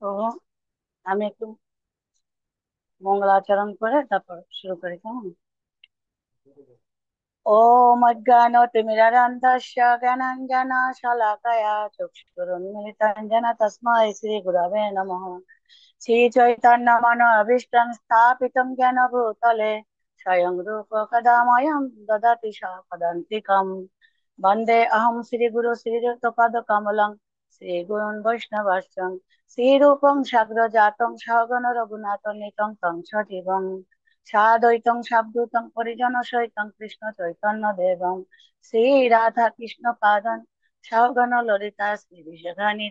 তো আমি একটু মঙ্গলাচরণ করে তারপর শুরু করি, কেমন? ওম অজ্ঞানতিমিরান্ধস্য জ্ঞানাঞ্জনশলাকয়া চক্ষুरुन्मिलितं তস্मै শ্রী গুরবে নমঃ। শ্রী চৈতন্য মনোভীষ্টং স্থাপিतं জ্ঞান ভূতলে স্বয়ং রূপ কদা মह्यं দদাতি স্বপদান্তিকम्। বন্দে অহং শ্রী গুরু শ্রীযুক্তপদ কমলং শ্রী গুরুन् বৈষ্ণবাশ্চ শ্রীরূপং সাগ্রজাতং সগণ রঘুনাথ তং সজীবং সাদ্বৈতং সাবধূতং পরিজন সহিতং কৃষ্ণ চৈতন্য দেবং শ্রী রাধা কৃষ্ণ পাদং সগণ ললিতা শ্রী বিশাখানি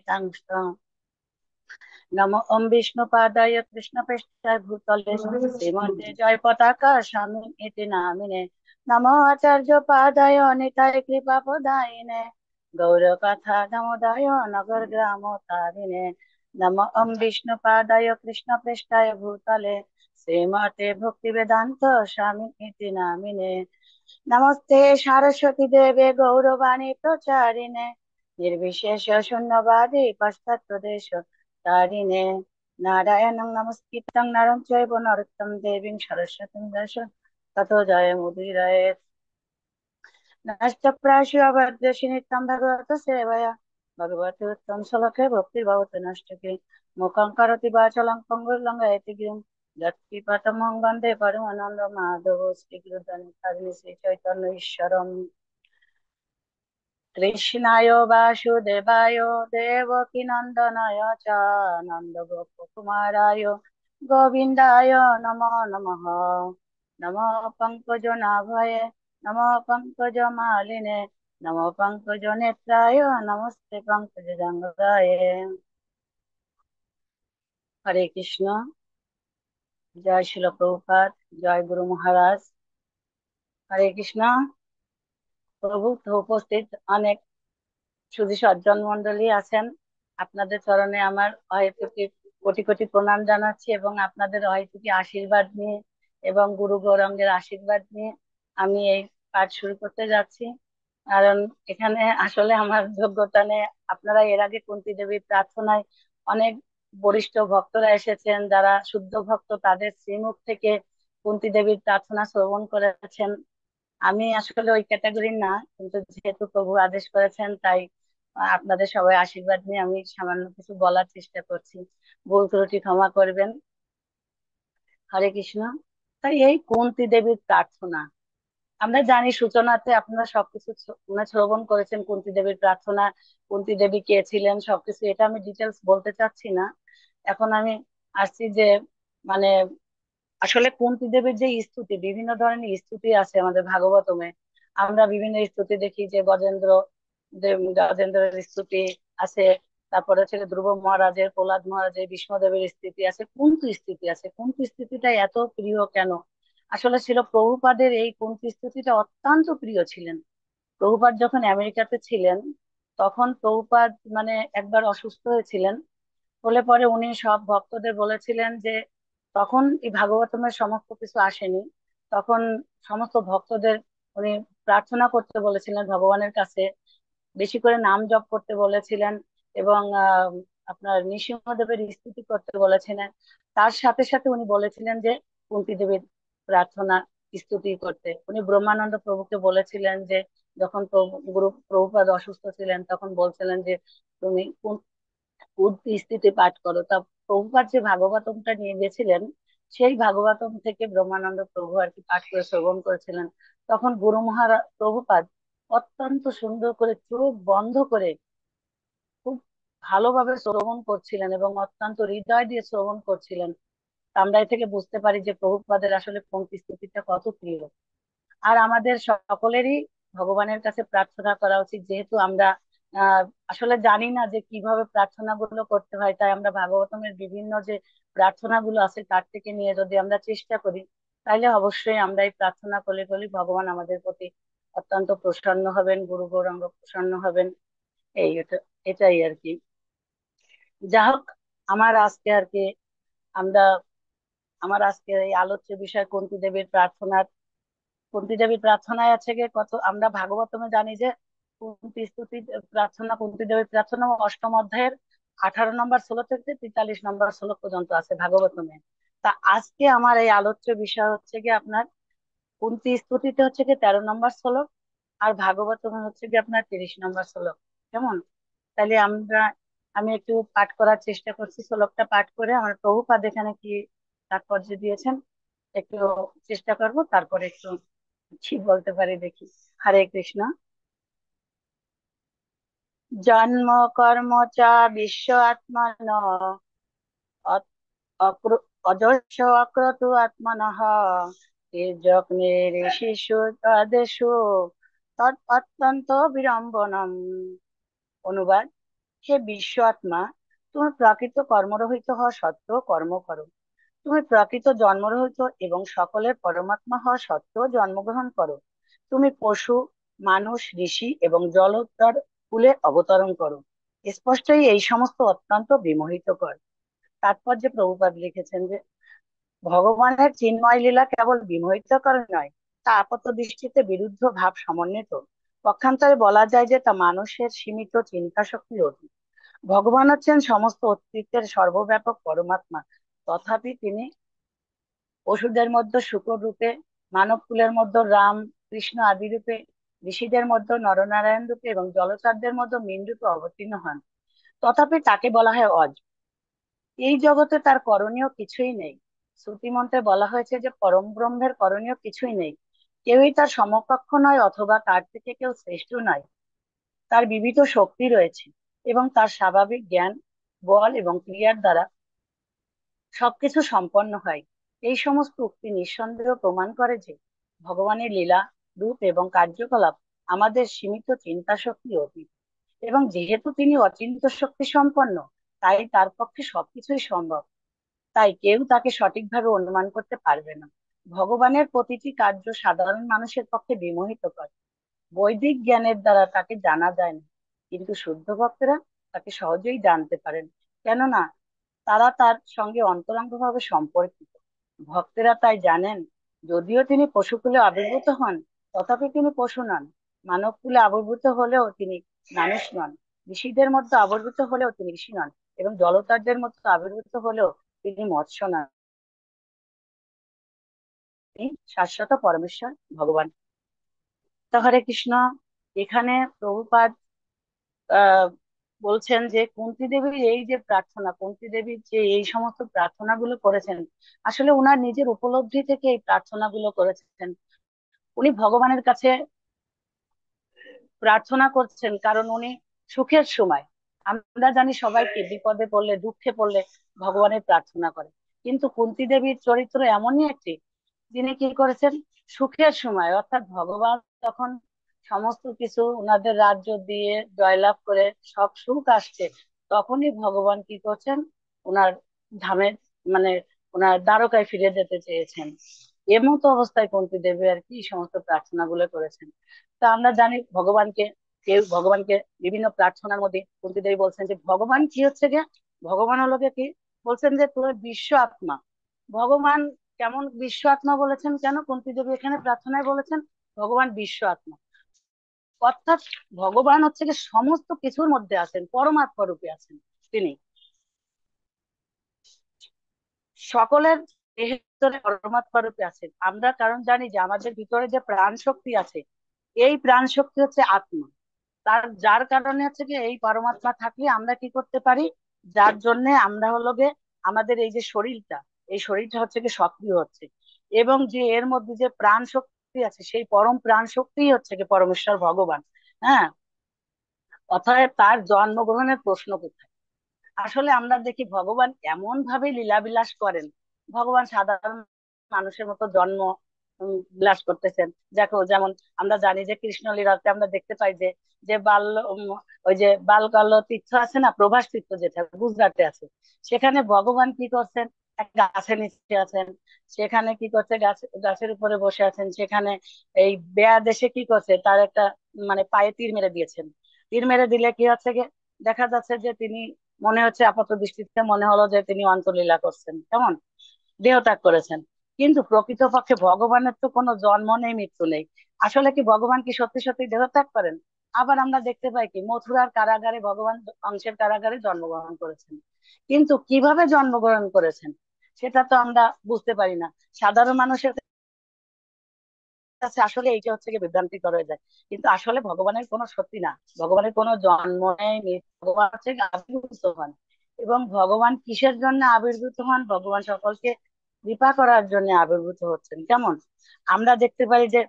নমো ওম বিষ্ণুপাদায় কৃষ্ণপৃষ্ঠায় ভূতলে শ্রীমতে জয় পতাকা স্বামী ইতি নামিনে নমো আচার্য পাদায় নিতাই কৃপা প্রদায়িনে গৌরকথা দামোদয় নগর গ্রাম তারিণে নমো ওম বিষ্ণুপাদায় কৃষ্ণপৃষ্ঠায় ভূতলে শ্রীমতে ভক্তি বেদান্ত স্বামী ইতি নামিনে নমস্তে সারস্বতী দেবে গৌরবাণী প্রচারিণে निर्विशेष शून्यवादी पश्चात्प्रदेश तारिणे नारायणं नमस्कृतं नरं चैव नरोत्तमं देवीं सरस्वतीं व्यास ततो जयमुदीरये। नष्टप्रायस्य भद्रशिनित्यं भगवत सेवया भगवती उत्तम श्लोके भक्तिर्भवति नष्टके मुखं करोति वाचालं पङ्गुर्लङ्घयति गिरिं यत्कृपातमहं वन्दे परमानन्दं माधव श्रीकृष्णं श्रीचैतन्य ईश्वरम्। कृष्णाय वासुदेवाय देवकीनन्दनाय च नन्दगोपकुमाराय गोविन्दाय नमो नमः। नमो पङ्कजनाभये नमो पङ्कजमालिने नमो पङ्कजनेत्राय नमस्ते पङ्कजजङ्गाय। हरे कृष्ण। जय शिल प्रभुपाद। जय गुरु महाराज। हरे कृष्ण। প্রভু তো উপস্থিত অনেক সুধী সজ্জন মন্ডলী আছেন, আপনাদের চরণে আমার অহেতুকি কোটি কোটি প্রণাম জানাচ্ছি এবং আপনাদের অহেতুকি আশীর্বাদ নিয়ে এবং গুরু গৌরাঙ্গের আশীর্বাদ নিয়ে আমি এই পাঠ শুরু করতে যাচ্ছি। কারণ এখানে আসলে আমার যোগ্যতা নেই। আপনারা এর আগে কুন্তী দেবীর প্রার্থনায় অনেক বরিষ্ঠ ভক্তরা এসেছেন, যারা শুদ্ধ ভক্ত, তাদের শ্রীমুখ থেকে কুন্তী দেবীর প্রার্থনা শ্রবণ করেছেন। আমি আসলে ওই ক্যাটাগরির না, কিন্তু যেহেতু প্রভু আদেশ করেছেন তাই আপনাদের সবাই আশীর্বাদ নিয়ে আমি সামান্য কিছু বলার চেষ্টা করছি। ভুল ত্রুটি ক্ষমা করবেন। হরে কৃষ্ণ। তাই এই কুন্তী দেবীর প্রার্থনা আমরা জানি, সূচনাতে আপনারা সবকিছু শ্রবণ করেছেন। কুন্তী দেবীর প্রার্থনা, কুন্তী দেবী কে ছিলেন, সবকিছু এটা আমি ডিটেলস বলতে চাচ্ছি না। এখন আমি আসছি যে মানে আসলে কুন্তী দেবীর যে স্তুতি, বিভিন্ন ধরনের স্তুতি আছে আমাদের ভাগবতমে। আমরা বিভিন্ন স্তুতি দেখি যে গজেন্দ্রের স্তুতি আছে, তারপরে হচ্ছে ধ্রুব মহারাজের, প্রহ্লাদ মহারাজের, ভীষ্মদেবের স্তুতি আছে, কুন্তী স্তুতি আছে। কুন্তী স্তুতিটা এত প্রিয় কেন? আসলে ছিল প্রভুপাদের এই কুন্তী স্তুতিটা অত্যন্ত প্রিয় ছিলেন। প্রভুপাদ যখন আমেরিকাতে ছিলেন তখন প্রভুপাদ একবার অসুস্থ হয়েছিলেন। হলে পরে উনি সব ভক্তদের বলেছিলেন যে, তখন এই ভাগবতমের সমস্ত কিছু আসেনি, তখন সমস্ত ভক্তদের উনি প্রার্থনা করতে বলেছিলেন ভগবানের কাছে, বেশি করে নাম জপ করতে বলেছিলেন এবং আপনার নৃসিংহদেবের স্তুতি করতে বলেছিলেন। তার সাথে সাথে উনি বলেছিলেন যে কুন্তী দেবীর প্রার্থনা স্তুতি করতে। উনি ব্রহ্মানন্দ প্রভুকে বলেছিলেন যে, যখন গুরু প্রভুপাদ অসুস্থ ছিলেন তখন বলছিলেন যে তুমি স্থিতি পাঠ করো। তা প্রভুপাদ যে ভাগবতমটা নিয়ে গেছিলেন, সেই ভাগবতম থেকে ব্রহ্মানন্দ প্রভু আর কি পাঠ করে শ্রবণ করেছিলেন। তখন গুরু মহারাজ প্রভুপাদ অত্যন্ত সুন্দর করে চোখ বন্ধ করে খুব ভালোভাবে শ্রবণ করছিলেন এবং অত্যন্ত হৃদয় দিয়ে শ্রবণ করছিলেন। আমরা এ থেকে বুঝতে পারি যে প্রভুপাদের আসলে কোন স্থিতিটা কত প্রিয়। আর আমাদের সকলেরই ভগবানের কাছে প্রার্থনা করা উচিত, যেহেতু আমরা আহ আসলে জানি না যে কিভাবে প্রার্থনা গুলো করতে হয়। তাই আমরা ভাগবতমের বিভিন্ন যে প্রার্থনা গুলো আছে তার থেকে নিয়ে যদি আমরা চেষ্টা করি, তাহলে অবশ্যই আমরা এই প্রার্থনা করলে করলে ভগবান আমাদের প্রতি অত্যন্ত প্রসন্ন হবেন, গুরু গৌরাঙ্গ প্রসন্ন হবেন। এটাই আর কি। যা হোক, আমার আজকে আর কি আমরা আমার আজকে এই আলোচ্য বিষয় কুন্তী দেবীর প্রার্থনার। কুন্তী দেবীর প্রার্থনায় আছে গিয়ে কত, আমরা ভাগবতমে জানি যে কুন্তী স্তুতি প্রার্থনা, কুন্তী দেবীর প্রার্থনা অষ্টম অধ্যায়ের 18 নম্বর শ্লোক থেকে 43 নম্বর শ্লোক পর্যন্ত আছে ভাগবতমে। তা আজকে আমার এই আলোচ্য বিষয় হচ্ছে কি আপনার কুন্তি স্তুতিতে হচ্ছে কি 13 নম্বর শ্লোক, আর ভাগবতমে হচ্ছে কি আপনার 30 নম্বর শ্লোক। কেমন? তাহলে আমি একটু পাঠ করার চেষ্টা করছি, শ্লোকটা পাঠ করে আমার প্রভুপাদ এখানে কি তাৎপর্য দিয়েছেন একটু চেষ্টা করব, তারপরে একটু কি বলতে পারি দেখি। হরে কৃষ্ণ। জন্ম কর্ম চ বিশ্ব আত্মন অজস্র অক্রতু আত্মনঃ যজ্ঞে ঋষিষু তদেষু তৎ অত্যন্ত বিড়ম্বনম। অনুবাদ: হে বিশ্ব আত্মা, তুমি প্রকৃত কর্মরহিত হওয়া সত্ত্বেও কর্ম করো। তুমি প্রকৃত জন্মরহিত এবং সকলের পরমাত্মা হওয়া সত্ত্বেও জন্মগ্রহণ করো। তুমি পশু, মানুষ, ঋষি এবং জলচর কুলে অবতরণ করো। স্পষ্টই এই সমস্ত অত্যন্ত বিমোহিতকর। তাৎপর্যে প্রভুপাদ লিখেছেন যে ভগবানের চিন্ময় লীলা কেবল বিমোহিতকর নয়, তা আপাত দৃষ্টিতে বিরুদ্ধ ভাব সমন্বিত। পক্ষান্তরে বলা যায় যে তা মানুষের সীমিত চিন্তা শক্তি অতীত। ভগবান হচ্ছেন সমস্ত অস্তিত্বের সর্বব্যাপক পরমাত্মা, তথাপি তিনি পশুদের মধ্যে শূকর রূপে, মানব কুলের মধ্যে রাম কৃষ্ণ আদি রূপে, ঋষিদের মধ্যে নরনারায়ণ রূপে এবং জলচরদের মধ্যে মীন রূপে অবতীর্ণ হন। তথাপি তাকে বলা হয় অজ। এই জগতে তার করণীয় কিছুই নেই। শ্রুতিমন্ত্রে বলা হয়েছে যে পরম ব্রহ্মের করণীয় কিছুই নেই। কেউই তার সমকক্ষ নয় অথবা তার থেকে কেউ শ্রেষ্ঠ নয়। তার বিবিধ শক্তি রয়েছে এবং তার স্বাভাবিক জ্ঞান, বল এবং ক্রিয়ার দ্বারা সবকিছু সম্পন্ন হয়। এই সমস্ত উক্তি নিঃসন্দেহ প্রমাণ করে যে ভগবানের লীলা, রূপ এবং কার্যকলাপ আমাদের সীমিত চিন্তা শক্তি অতীত, এবং যেহেতু তিনি অচিন্ত শক্তি সম্পন্ন, তাই তার পক্ষে সবকিছুই সম্ভব। তাই কেউ তাকে সঠিকভাবে অনুমান করতে পারবে না। ভগবানের প্রতিটি কার্য সাধারণ মানুষের পক্ষে বিমোহিত করে। বৈদিক জ্ঞানের দ্বারা তাকে জানা যায় না, কিন্তু শুদ্ধ ভক্তরা তাকে সহজেই জানতে পারেন, কেননা তারা তার সঙ্গে অন্তরঙ্গভাবে সম্পর্কিত। ভক্তেরা তাই জানেন, যদিও তিনি পশুকুলে আবির্ভূত হন, তথাপি তিনি পশু নন। মানব কুলে আবির্ভূত হলেও তিনি মানুষ নন। ঋষিদের মধ্যে আবির্ভূত হলেও তিনি ঋষি নন, এবং জলচরদের মধ্যে আবির্ভূত হলেও তিনি মৎস্য নন। তিনি শাশ্বত পরমেশ্বর ভগবান। তো হরে কৃষ্ণ। এখানে প্রভুপাদ আহ বলছেন যে কুন্তী দেবীর এই যে প্রার্থনা, কুন্তী দেবীর যে এই সমস্ত প্রার্থনাগুলো করেছেন, আসলে উনার নিজের উপলব্ধি থেকে এই প্রার্থনাগুলো করেছেন। উনি ভগবানের কাছে প্রার্থনা করছেন কারণ উনি সুখের সময়, আমরা জানি সবাইকে বিপদে পড়লে দুঃখে পড়লে ভগবানের প্রার্থনা করে, কিন্তু কুন্তী দেবীর চরিত্র এমনই একটি, যিনি কি করেছেন সুখের সময়, অর্থাৎ ভগবান তখন সমস্ত কিছু ওনাদের রাজ্য দিয়ে জয়লাভ করে সব সুখ আসছে, তখনই ভগবান কি করছেন ওনার ধামে, মানে ওনার দ্বারকায় ফিরে যেতে চেয়েছেন। এমতো অবস্থায় কুন্তী দেবী আর কি এই সমস্ত প্রার্থনা গুলো করেছেন। তা আমরা জানি ভগবানকে, কেউ ভগবানকে বিভিন্ন প্রার্থনার মধ্যে কুন্তী দেবী বলছেন যে ভগবান কি হচ্ছে গিয়ে, ভগবান হলো গিয়ে কি বলছেন যে তোর বিশ্ব আত্মা। ভগবান কেমন বিশ্ব আত্মা বলেছেন, কেন কুন্তী দেবী এখানে প্রার্থনায় বলেছেন ভগবান বিশ্ব আত্মা, অর্থাৎ ভগবান হচ্ছে কি সমস্ত কিছুর মধ্যে আছেন, পরমাত্মা রূপে আছেন তিনি সকলের দেহের ভিতরে পরমাত্মা রূপে আছেন। আমরা কারণ জানি যে আমাদের ভিতরে যে প্রাণ শক্তি আছে, এই প্রাণ শক্তি হচ্ছে আত্মা। যার কারণে হচ্ছে কি এই পরমাত্মা থাকলে আমরা কি করতে পারি, যার জন্য আমরা হলো গে আমাদের এই যে শরীরটা, এই শরীরটা হচ্ছে কি সক্রিয় হচ্ছে, এবং যে এর মধ্যে যে প্রাণ শক্তি আছে সেই পরম প্রাণ শক্তি হচ্ছে কি পরমেশ্বর ভগবান। হ্যাঁ, অতএব তার জন্মগ্রহণের প্রশ্ন কোথায়? আসলে আমরা দেখি ভগবান এমন ভাবে লীলা বিলাস করেন, ভগবান সাধারণ মানুষের মতো জন্ম বিলাস করতেছেন। দেখো যেমন আমরা জানি যে কৃষ্ণ লীলাতে আমরা দেখতে পাই যে যে ওই যে বালকাল তীর্থ আছে না, প্রভাস তীর্থ যেটা গুজরাটে আছে, সেখানে ভগবান কি করছেন, এক গাছের নিচে আছেন, সেখানে কি করছে গাছের উপরে বসে আছেন, সেখানে এই বেয়া দেশে কি করছে তার একটা মানে পায়ে তীর মেরে দিয়েছেন। তীর মেরে দিলে কি হচ্ছে গিয়ে দেখা যাচ্ছে যে তিনি, মনে হচ্ছে আপাত দৃষ্টিতে মনে হলো যে তিনি অন্তলীলা করছেন, কেমন দেহত্যাগ করেছেন। কিন্তু প্রকৃতপক্ষে ভগবানের তো কোনো জন্ম নেই, মৃত্যু নেই। আসলে কি ভগবান কি সত্যি সত্যি দেহত্যাগ করেন? আবার আমরা দেখতে পাই কি মথুরার কারাগারে ভগবান কংসের কারাগারে জন্মগ্রহণ করেছেন, কিন্তু কিভাবে জন্মগ্রহণ করেছেন সেটা তো আমরা বুঝতে পারি না। সাধারণ মানুষের কাছে আসলে এইটা হচ্ছে কি বিভ্রান্তিকর হয়ে যায়। কিন্তু আসলে ভগবানের কোনো সত্যি না, ভগবানের কোনো জন্ম নেই ভগবান হচ্ছে কি আবির্ভূত হন। এবং ভগবান কিসের জন্য আবির্ভূত হন? ভগবান সকলকে কৃপা করার জন্য আবির্ভূত হচ্ছেন। কেমন আমরা দেখতে পাই যে,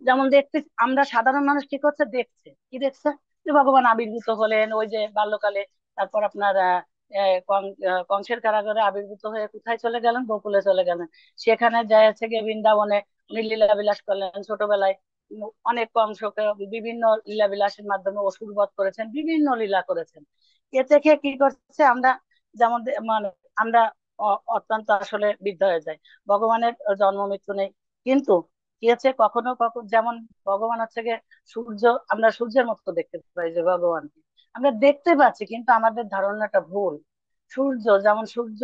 যেমন দেখতে আমরা সাধারণ মানুষ কি করছে, দেখছে কি দেখছে যে ভগবান আবির্ভূত হলেন ওই যে বাল্যকালে। তারপর আপনার কংসের কারাগারে আবির্ভূত হয়ে কোথায় চলে গেলেন? গোকুলে চলে গেলেন। সেখানে যাচ্ছে গিয়ে বৃন্দাবনে উনি লীলা বিলাস করলেন ছোটবেলায়। অনেক কংসকে বিভিন্ন লীলা বিলাসের মাধ্যমে অসুর বধ করেছেন, বিভিন্ন লীলা করেছেন। এ থেকে কি করছে আমরা, যেমন মানে আমরা অত্যন্ত আসলে বিদ্ধ হয়ে যাই। ভগবানের জন্ম মৃত্যু নেই, কিন্তু কি হচ্ছে কখনো কখনো যেমন ভগবান হচ্ছে গিয়ে সূর্য, আমরা সূর্যের মতো দেখতে পাই যে ভগবানকে আমরা দেখতে পাচ্ছি, কিন্তু আমাদের ধারণাটা ভুল। সূর্য যেমন সূর্য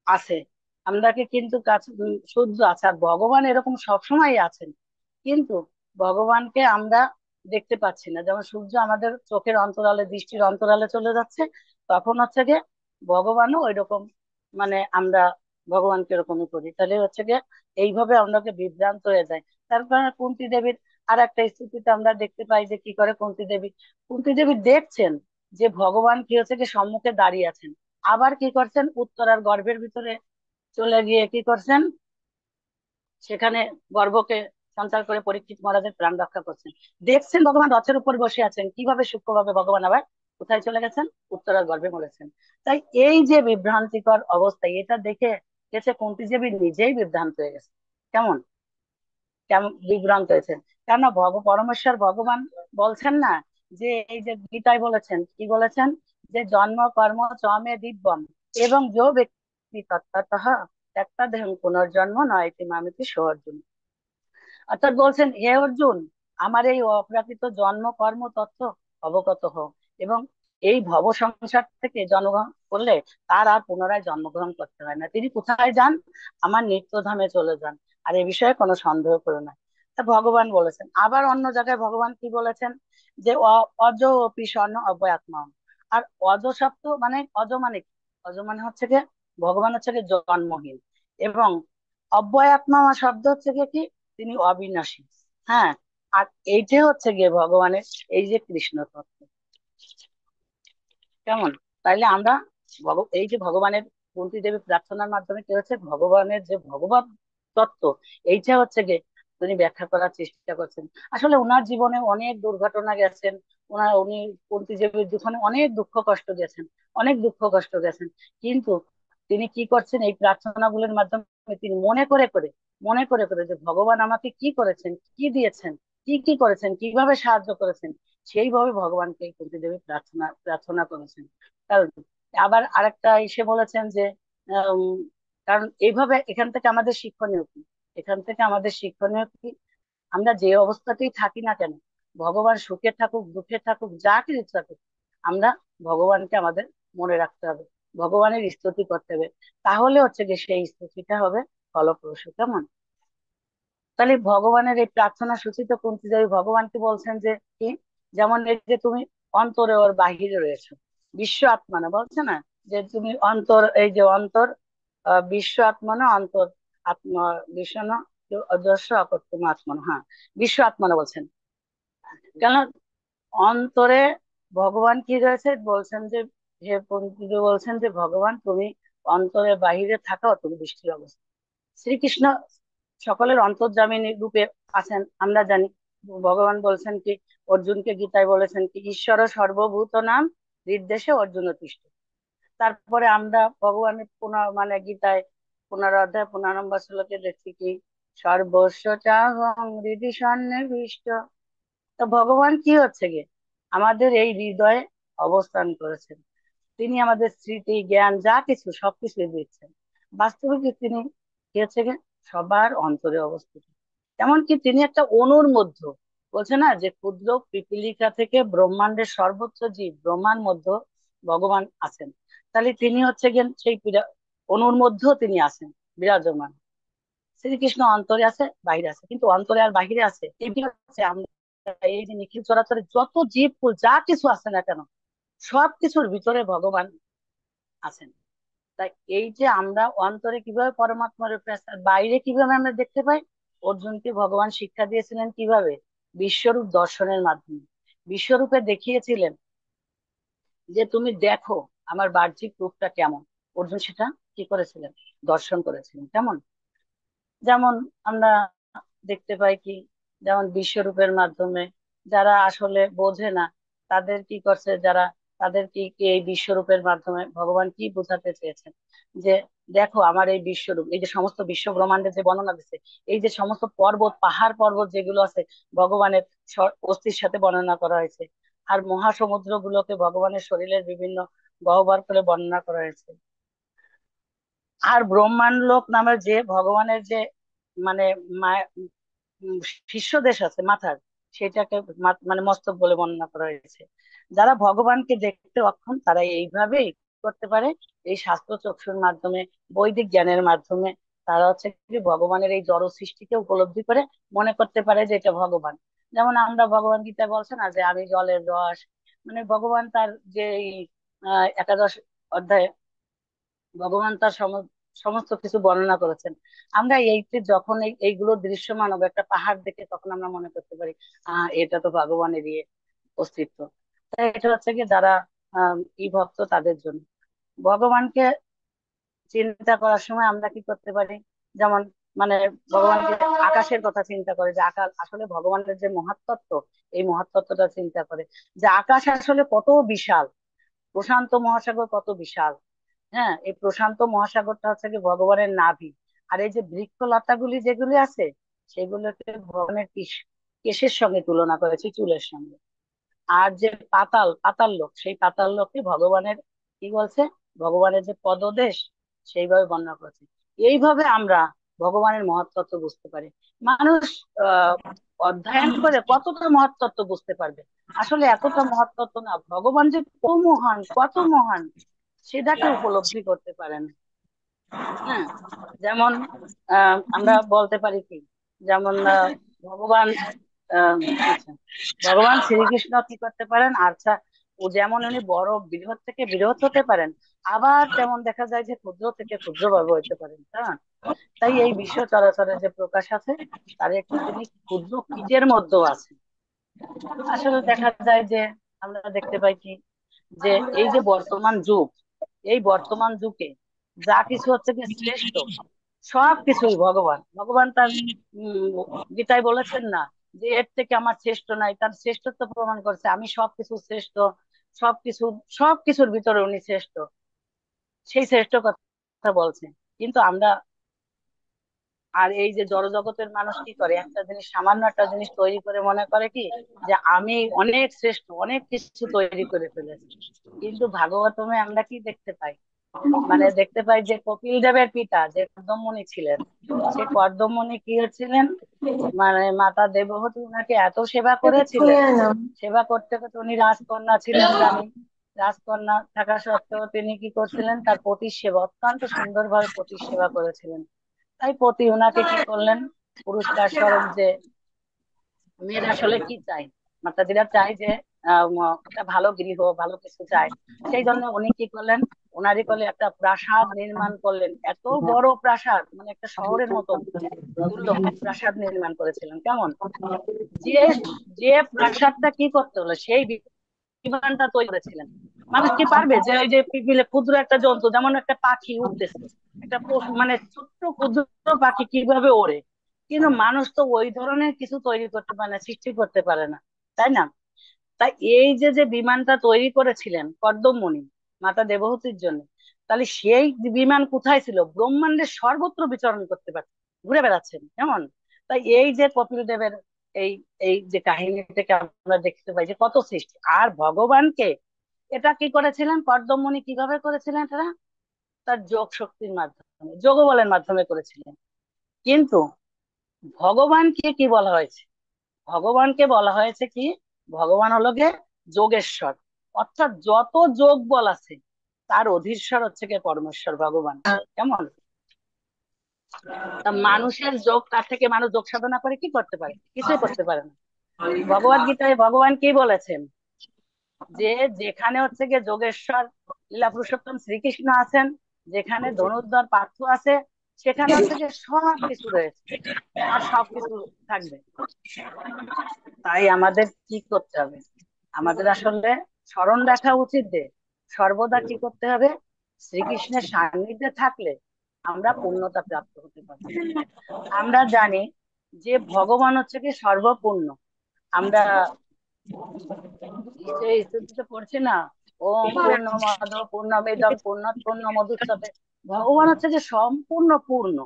আছে, আমরাকে কিন্তু কাছে সূর্য আছে, আর ভগবান এরকম সবসময় আছেন, কিন্তু ভগবানকে আমরা দেখতে পাচ্ছি না। যেমন সূর্য আমাদের চোখের অন্তরালে, দৃষ্টির অন্তরালে চলে যাচ্ছে, তখন হচ্ছে গিয়ে ভগবানও ওই রকম, মানে আমরা ভগবানকে এরকমই করি, তাহলে হচ্ছে গিয়ে এইভাবে আমরাকে বিভ্রান্ত হয়ে যায়। তার কারণে কুন্তী দেবীর আর একটা স্থিতিতে আমরা দেখতে পাই যে কি করে কুন্তী দেবী দেখছেন যে ভগবান কি হচ্ছে কি সম্মুখে দাঁড়িয়ে আছেন। আবার কি করছেন, উত্তরার গর্ভের ভিতরে চলে গিয়ে কি করছেন, সেখানে গর্ভকে সঞ্চার করে পরীক্ষিত মহারাজের প্রাণ রক্ষা করছেন। দেখছেন ভগবান রথের উপর বসে আছেন, কিভাবে সূক্ষ্মভাবে ভগবান আবার কোথায় চলে গেছেন, উত্তরার গর্ভে মরেছেন। তাই এই যে বিভ্রান্তিকর অবস্থা, এটা দেখে গেছে কুন্তী দেবী নিজেই বিভ্রান্ত হয়ে গেছে। কেমন কেমন বিভ্রান্ত হয়েছেন, কেননা পরমেশ্বর ভগবান বলছেন না যে, এই যে গীতায় বলেছেন, কি বলেছেন, যে জন্ম কর্ম চমে দিব্যম এবং যো ব্যক্তি তত্ত্বতঃ ত্যক্তা দেহং পুনর্জন্ম নয়তি মামিতি সোঅর্জুন। অর্থাৎ বলছেন, হে অর্জুন, আমার এই অপ্রাকৃত জন্ম কর্ম তথ্য অবগত হও, এবং এই ভব সংসার থেকে জন্মগ্রহণ করলে তার আর পুনরায় জন্মগ্রহণ করতে হয় না। তিনি কোথায় যান? আমার নিত্যধামে চলে যান, আর এ বিষয়ে কোনো সন্দেহ করো না। তা ভগবান বলেছেন। আবার অন্য জায়গায় ভগবান কি বলেছেন, যে অজ অপি স্বর্ণ অব্যয়াত্মা। আর অজ শব্দ মানে, অজ মানে কি? অজ মানে হচ্ছে কি ভগবান হচ্ছে কি জন্মহীন, এবং অব্যয়াত্মা শব্দ হচ্ছে কি তিনি অবিনাশী। হ্যাঁ, আর এইটা হচ্ছে গিয়ে ভগবানের এই যে কৃষ্ণ তত্ত্ব। কেমন? তাইলে আমরা এই যে ভগবানের কুন্তী দেবী প্রার্থনার মাধ্যমে কি হচ্ছে, ভগবানের যে ভগবত তত্ত্ব, এইটা হচ্ছে গিয়ে তিনি ব্যাখ্যা করার চেষ্টা করছেন। আসলে ওনার জীবনে অনেক দুর্ঘটনা গেছেন, উনি কুন্তী দেবীর জীবনে অনেক দুঃখ কষ্ট গেছেন, অনেক দুঃখ কষ্ট গেছেন। কিন্তু তিনি কি করছেন, এই প্রার্থনা গুলোর মাধ্যমে তিনি মনে করে করে যে ভগবান আমাকে কি করেছেন, কি দিয়েছেন, কি কি করেছেন, কিভাবে সাহায্য করেছেন, সেইভাবে ভগবানকে কুন্তী দেবী প্রার্থনা প্রার্থনা করেছেন। কারণ আবার আরেকটা এসে বলেছেন যে, উম, কারণ এইভাবে এখান থেকে আমাদের শিক্ষণীয় কি, এখান থেকে আমাদের শিক্ষণীয় কি, আমরা যে অবস্থাতেই থাকি না কেন, ভগবান সুখে থাকুক দুঃখে থাকুক যা কিছু থাকুক, আমরা ভগবানকে আমাদের মনে রাখতে হবে, ভগবানের স্তুতি করতে হবে, তাহলে হচ্ছে যে সেই স্তুতিটা হবে ফলপ্রসূ। কেমন? তাহলে ভগবানের এই প্রার্থনা সূচিত কুন্তী দেবী ভগবানকে বলছেন যে কি, যেমন এই যে তুমি অন্তরে ওর বাহিরে রয়েছো, বিশ্ব আত্মা না বলছে না, যে তুমি অন্তর, এই যে অন্তর, বিশ্ব আত্মা না অন্তর, আত্মা বিশ্ব না, অজস্র অকর্তম আত্মা না, হ্যাঁ বিশ্ব আত্মা না বলছেন। কেন? অন্তরে ভগবান কি রয়েছে বলছেন যে, হে কুন্তী দেবী বলছেন যে ভগবান তুমি অন্তরে বাহিরে থাকাও তুমি দৃষ্টির অবস্থা। শ্রীকৃষ্ণ সকলের অন্তর্যামিনী রূপে আছেন আমরা জানি। ভগবান বলছেন কি, অর্জুনকে গীতায় বলেছেন কি, ঈশ্বর সর্বভূত নাম নির্দেশে অর্জুন তিষ্ঠ। তারপরে আমরা ভগবানের মানে গীতায় 15 অধ্যায় 15 নম্বর শ্লোকে দেখছি কি, সর্বস্ব চাহং হৃদি সন্নিবিষ্ট। তো ভগবান কি হচ্ছে গিয়ে আমাদের এই হৃদয়ে অবস্থান করেছেন, তিনি আমাদের স্মৃতি জ্ঞান যা কিছু সবকিছু দিচ্ছেন। বাস্তবে তিনি কি হচ্ছে গিয়ে সবার অন্তরে অবস্থিত। এমনকি তিনি একটা অণুর মধ্যে, বলছে না যে ক্ষুদ্র পিপীলিকা থেকে ব্রহ্মাণ্ডের সর্বোচ্চ জীব ব্রহ্মার মধ্যে ভগবান আছেন। তাহলে তিনি হচ্ছে গিয়ে সেই অণুর মধ্যেও তিনি আছেন বিরাজমান। শ্রীকৃষ্ণ অন্তরে আছে, বাহিরে আছে, কিন্তু অন্তরে আর বাহিরে আছে এই হচ্ছে এই যে নিখিল চরাচরে যত জীব ফুল যা কিছু আছে না কেন, সবকিছুর ভিতরে ভগবান আছেন। তাই এই যে আমরা অন্তরে কিভাবে পরমাত্মার রূপে আছি, আর বাইরে কিভাবে আমরা দেখতে পাই, অর্জুনকে ভগবান শিক্ষা দিয়েছিলেন কিভাবে, বিশ্বরূপ দর্শনের মাধ্যমে। বিশ্বরূপে দেখিয়েছিলেন যে তুমি দেখো আমার বাহ্যিক রূপটা কেমন। অর্জুন সেটা কি করেছিলেন, দর্শন করেছিলেন। কেমন, যেমন আমরা দেখতে পাই কি, যেমন বিশ্বরূপের মাধ্যমে যারা আসলে বোঝে না, তাদের কি করছে, যারা তাদের কি এই বিশ্বরূপের মাধ্যমে ভগবান কি বোঝাতে চেয়েছেন, যে দেখো আমার এই বিশ্বরূপ, এই যে সমস্ত বিশ্ব ব্রহ্মাণ্ডের যে বর্ণনা দিচ্ছে, এই যে সমস্ত পর্বত পাহাড় পর্বত যেগুলো আছে ভগবানের অস্থির সাথে বর্ণনা করা হয়েছে। আর মহাসমুদ্র গুলোকে ভগবানের শরীরের বিভিন্ন গহ্বর করে বর্ণনা করা হয়েছে। আর ব্রহ্মাণ্ড লোক নামের যে ভগবানের যে মানে উম, শীর্ষ দেশ আছে মাথার, সেটাকে মানে মস্তক বলে বর্ণনা করা হয়েছে। যারা ভগবানকে দেখতে অক্ষম তারা এইভাবেই করতে পারে, এই শাস্ত্র চক্ষুর মাধ্যমে, বৈদিক জ্ঞানের মাধ্যমে তারা হচ্ছে কি ভগবানের এই জড় সৃষ্টিকে উপলব্ধি করে মনে করতে পারে যে এটা ভগবান। যেমন আমরা ভগবান গীতা বলছে না যে আমি জলের রস, মানে ভগবান তার যে এই একাদশ অধ্যায়ে ভগবান তার সমস্ত কিছু বর্ণনা করেছেন। আমরা এইতে যখন এইগুলো দৃশ্যমান হবে, একটা পাহাড় দেখে তখন আমরা মনে করতে পারি এটা তো ভগবানেরই অস্তিত্ব। তাই এটা হচ্ছে কি যারা ই ভক্ত তাদের জন্য। ভগবানকে চিন্তা করার সময় আমরা কি করতে পারি, যেমন মানে ভগবানকে আকাশের কথা চিন্তা করে, যে আকাশ আসলে ভগবানের যে মহাত্মত্ব, এই মহাত্মত্বটা চিন্তা করে, যে আকাশ আসলে কত বিশাল, প্রশান্ত মহাসাগর কত বিশাল। হ্যাঁ, এই প্রশান্ত মহাসাগরটা হচ্ছে কি ভগবানের নাভি। আর এই যে বৃক্ষলতাগুলি যেগুলি আছে, সেগুলোকে ভগবানের কেশের সঙ্গে তুলনা করেছে, চুলের সঙ্গে। আর যে পাতাল পাতাল লোক, সেই পাতাল লোককে ভগবানের কি বলছে, ভগবানের যে পদদেশ, সেইভাবে বর্ণনা করেছে। এইভাবে আমরা ভগবানের মহত্তত্ব বুঝতে পারি। মানুষ আহ অধ্যয়ন করে কতটা মহত্তত্ব বুঝতে পারবে, আসলে এতটা মহত্তত্ব না, ভগবান যে কত মহান কত মহান সেটাকে উপলব্ধি করতে পারেন। হ্যাঁ, যেমন আমরা বলতে পারি কি, যেমন ভগবান আহ, আচ্ছা, ভগবান শ্রীকৃষ্ণ কি করতে পারেন, আচ্ছা, ও যেমন উনি বড় বৃহৎ থেকে বৃহৎ হতে পারেন, আবার তেমন দেখা যায় যে ক্ষুদ্র থেকে ক্ষুদ্র ভাবে হইতে পারেন। হ্যাঁ, তাই এই বিশ্ব চরাচরের যে প্রকাশ আছে, তার একটু তিনি ক্ষুদ্র কীটের মধ্যেও আছে। আসলে দেখা যায় যে আমরা দেখতে পাই কি, যে এই যে বর্তমান যুগ, এই বর্তমান যুগে যা কিছু হচ্ছে কি শ্রেষ্ঠ, সবকিছুই ভগবান। ভগবান তার উম গীতায় বলেছেন না যে এর থেকে আমার শ্রেষ্ঠ নাই, তার শ্রেষ্ঠত্ব প্রমাণ করছে, আমি সবকিছু শ্রেষ্ঠ, সবকিছু সবকিছুর ভিতরে উনি শ্রেষ্ঠ, সেই শ্রেষ্ঠ কথা বলছেন। কিন্তু আমরা, আর এই যে জড়জগতের মানুষ কি করে, একটা জিনিস সামান্য একটা জিনিস তৈরি করে মনে করে কি, যে আমি অনেক শ্রেষ্ঠ, অনেক কিছু তৈরি করে ফেলেছি। কিন্তু ভাগবতমে আমরা কি দেখতে পাই, মানে দেখতে পাই যে কপিল দেবের পিতা যে কর্দমমণি ছিলেন, সে কর্দমমণি কি হচ্ছিলেন, মানে মাতা দেবহূতি উনাকে এত সেবা করেছিলেন, সেবা করতে করতে উনি রাজকন্যা ছিলেন রানী, রাজকন্যা থাকা সত্ত্বেও তিনি কি করছিলেন, তার পতির সেবা অত্যন্ত সুন্দরভাবে পতির সেবা করেছিলেন। তাই পতি উনাকে কি করলেন, পুরস্কার স্বরূপ, যে মেয়েরা আসলে কি চাই, মাতাজিরা চাই যে একটা ভালো গৃহ, ভালো কিছু চায়। সেই জন্য উনি কি করলেন, ওনারই কোলে একটা প্রাসাদ নির্মাণ করলেন, এত বড় প্রাসাদ, মানে একটা শহরের মতো তুল্য প্রাসাদ নির্মাণ করেছিলেন। কেমন, যে যে প্রাসাদটা কি করতে হলো, সেই বিমানটা তৈরি করেছিলেন। মানুষ কি পারবে যে ওই যে পৃথিবীতে ক্ষুদ্র একটা জন্তু, যেমন একটা পাখি উঠতেছে, একটা পশু মানে ছোট্ট ক্ষুদ্র পাখি কিভাবে ওড়ে, কিন্তু মানুষ তো ওই ধরনের কিছু তৈরি করতে পারে না, সৃষ্টি করতে পারে না, তাই না? তাই এই যে যে বিমানটা তৈরি করেছিলেন কর্দমমণি মাতা দেবহূতির জন্য, তাহলে সেই বিমান কোথায় ছিল, ব্রহ্মাণ্ডের সর্বত্র বিচরণ করতে পারছেন, ঘুরে বেড়াচ্ছেন। কেমন, তাই এই যে কপিল দেবের এই এই যে কাহিনী থেকে আমরা দেখতে পাই যে কত সৃষ্টি। আর ভগবানকে এটা কি করেছিলেন কর্দমমণি, কিভাবে করেছিলেন তারা, তার যোগ শক্তির মাধ্যমে, যোগ বলের মাধ্যমে করেছিলেন। কিন্তু ভগবানকে কি বলা হয়েছে, ভগবানকে বলা হয়েছে কি, ভগবান হলো গে যোগেশ্বর, অর্থাৎ যত যোগ বল আছে তার অধীশ্বর হচ্ছে কে পরমেশ্বর ভগবান। কেমন, তা মানুষের যোগ, তার থেকে মানুষ যোগ সাধনা করে কি করতে পারে, কিছুই করতে পারে না। ভগবদ গীতায় ভগবান কি বলেছেন, যে যেখানে হচ্ছে গিয়ে যোগেশ্বর লীলা পুরুষোত্তম শ্রীকৃষ্ণ আছেন, যেখানে ধনুর্ধর পার্থ আছে, সেখানে হচ্ছে গিয়ে সব কিছু রয়েছে, আর সবকিছু থাকবে। তাই আমাদের কি করতে হবে, আমাদের আসলে স্মরণ রাখা উচিত যে সর্বদা কি করতে হবে, শ্রীকৃষ্ণের সান্নিধ্যে থাকলে আমরা পূর্ণতা প্রাপ্ত হতে পারি। আমরা জানি যে ভগবান হচ্ছে কি সর্বপূর্ণ। আমরা নিশ্চয়ই স্তুতিতে পড়ছি না, ওম পূর্ণমদ পূর্ণমিদম পূর্ণাৎ পূর্ণমুদচ্যতে। ভগবান হচ্ছে যে সম্পূর্ণ পূর্ণ,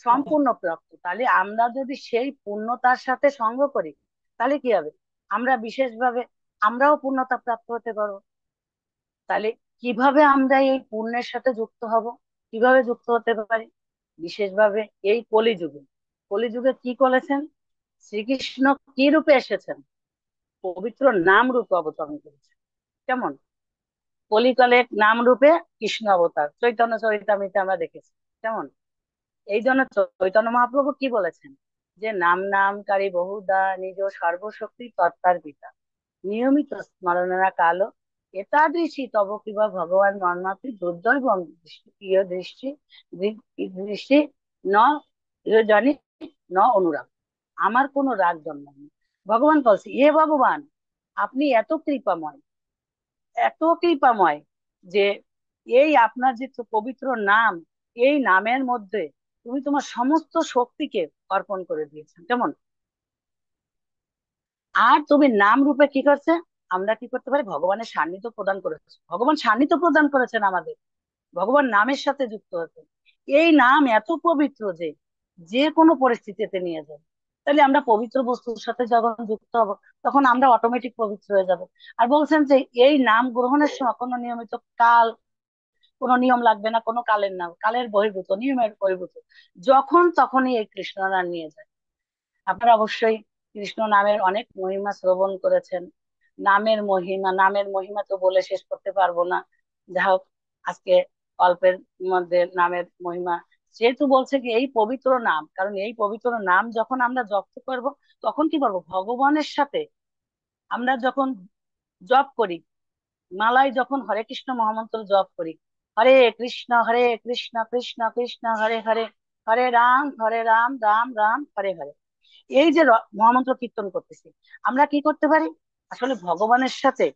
সম্পূর্ণ প্রাপ্ত। তাহলে আমরা যদি সেই পূর্ণতার সাথে সঙ্গ করি, তাহলে কি হবে, আমরা বিশেষভাবে আমরাও পূর্ণতা প্রাপ্ত হতে পারবো। তাহলে কিভাবে আমরা এই পুণ্যের সাথে যুক্ত হব, কিভাবে যুক্ত হতে পারি? বিশেষভাবে এই কলিযুগে, কলিযুগে কি করেছেন শ্রীকৃষ্ণ, কি রূপে এসেছেন, পবিত্র নাম রূপে অবতরণ করেছেন। কেমন, কলিকালে নাম রূপে কৃষ্ণ অবতার, চৈতন্য চরিতামৃতে আমরা দেখেছি। কেমন, এই জন্য চৈতন্য মহাপ্রভু কি বলেছেন, যে নাম নামকারী বহুদা নিজ সর্বশক্তি তত্তার পিতা, নিয়মিত স্মরণা কালো এতাদৃশী তব কিবা ভগবান মর্মাপি দুর্দৈব দৃষ্টি প্রিয় দৃষ্টি দৃষ্টি ন জানি ন অনুরাগ। আমার কোনো রাগ জন্মায়নি। ভগবান বলছে, এ ভগবান, আপনি এত কৃপাময়, এত কৃপাময়, যে এই আপনার যে পবিত্র নাম, এই নামের মধ্যে তুমি তোমার সমস্ত শক্তিকে অর্পণ করে দিয়েছেন। কেমন, আর তুমি নাম রূপে কি করছে, আমরা কি করতে পারি, ভগবানের সান্নিধ্য প্রদান করেছে, ভগবান সান্নিধ্য প্রদান করেছেন আমাদের, ভগবান নামের সাথে যুক্ত হতে। এই নাম এত পবিত্র যে যে কোনো পরিস্থিতিতে নিয়ে যায়। তাহলে আমরা পবিত্র বস্তুর সাথে যখন যুক্ত হব, তখন আমরা অটোমেটিক পবিত্র হয়ে যাব। আর বলছেন যে এই নাম গ্রহণের সময় কোনো নিয়মিত কাল, কোনো নিয়ম লাগবে না, কোনো কালের নাম, কালের বহির্ভূত, নিয়মের বহির্ভূত, যখন তখনই এই কৃষ্ণ নাম নিয়ে যায়। আপনারা অবশ্যই কৃষ্ণ নামের অনেক মহিমা শ্রবণ করেছেন। নামের মহিমা, নামের মহিমা তো বলে শেষ করতে পারবো না। যা হোক, আজকে অল্পের মধ্যে নামের মহিমা, যেহেতু বলছে কি এই পবিত্র নাম, কারণ এই পবিত্র নাম যখন আমরা জপ করব, তখন কি করবো, ভগবানের সাথে আমরা যখন জপ করি, মালায় যখন হরে কৃষ্ণ মহামন্ত্র জপ করি, হরে কৃষ্ণ কৃষ্ণ কৃষ্ণ হরে হরে, হরে রাম রাম রাম হরে হরে, এই যে মহামন্ত্র কীর্তন করতেছি, আমরা কি করতে পারি, আসলে ভগবানের সাথে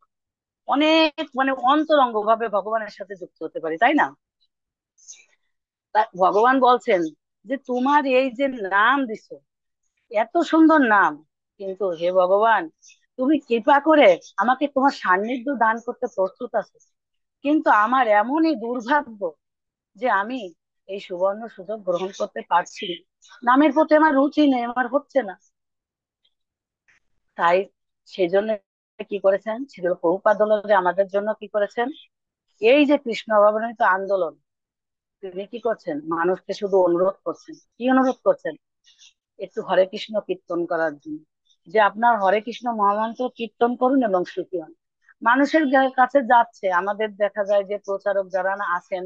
অনেক মানে অন্তরঙ্গ ভাবে ভগবানের সাথে যুক্ত হতে পারি, তাই না? ভগবান বলছেন যে তোমার এই যে নাম দিছো, এত সুন্দর নাম, কিন্তু হে ভগবান, তুমি কৃপা করে আমাকে তোমার সান্নিধ্য দান করতে প্রস্তুত আছো, কিন্তু আমার এমনই দুর্ভাগ্য যে আমি এই সুবর্ণ সুযোগ গ্রহণ করতে পারছি না। নামের প্রতি আমার রুচি নেই, আমার হচ্ছে না। তাই সেজন্য কি করেছেন, সেগুলো প্রভুপাদ হলো যে আমাদের জন্য কি করেছেন, এই যে কৃষ্ণ অবমানিত আন্দোলন, তিনি কি করছেন, মানুষকে শুধু অনুরোধ করছেন, কি অনুরোধ করছেন, একটু হরে কৃষ্ণ কীর্তন করার জন্য, যে আপনার হরে কৃষ্ণ মহামন্ত্র কীর্তন করুন এবং সুখী হন। মানুষের কাছে যাচ্ছে, আমাদের দেখা যায় যে প্রচারক যারা না আছেন,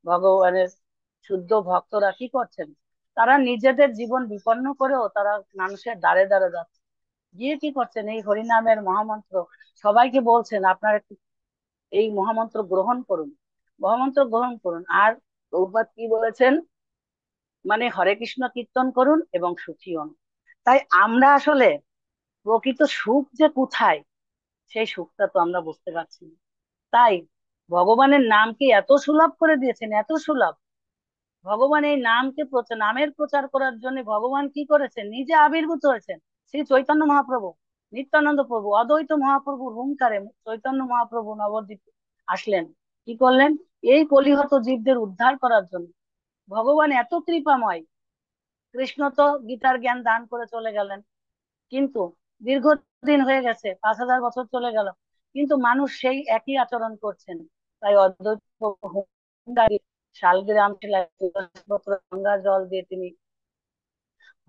ভগবানের শুদ্ধ ভক্তরা কি করছেন, তারা নিজেদের জীবন বিপন্ন করেও তারা মানুষের দ্বারে দ্বারে যাচ্ছে, গিয়ে কি করছেন, এই হরিনামের মহামন্ত্র সবাইকে বলছেন আপনারা একটু এই মহামন্ত্র গ্রহণ করুন, মহামন্ত্র গ্রহণ করুন। আর প্রভুপাদ কি বলেছেন, মানে হরে কৃষ্ণ কীর্তন করুন এবং সুখী হন। তাই আমরা আসলে প্রকৃত সুখ যে কোথায়, সেই সুখটা তো আমরা বুঝতে পারছি না। তাই ভগবানের নামকে এত সুলভ করে দিয়েছেন, এত সুলভ। ভগবান এই নামকে নামের প্রচার করার জন্য ভগবান কি করেছেন, নিজে আবির্ভূত হয়েছেন। শ্রী চৈতন্য মহাপ্রভু, নিত্যানন্দ প্রভু, অদ্বৈত মহাপ্রভুর হুঙ্কারে চৈতন্য মহাপ্রভু নবদ্বীপে আসলেন। কি করলেন, এই কলিহত জীবদের উদ্ধার করার জন্য। ভগবান এত কৃপাময়, কৃষ্ণ তো গীতার জ্ঞান দান করে চলে গেলেন, কিন্তু দীর্ঘদিন হয়ে গেছে, 5,000 বছর চলে গেল, কিন্তু মানুষ সেই একই আচরণ করছেন। তাই অদ্বৈত হুঙ্কারে শালগ্রাম শিলায় তুলসীপত্র গঙ্গা জল দিয়ে তিনি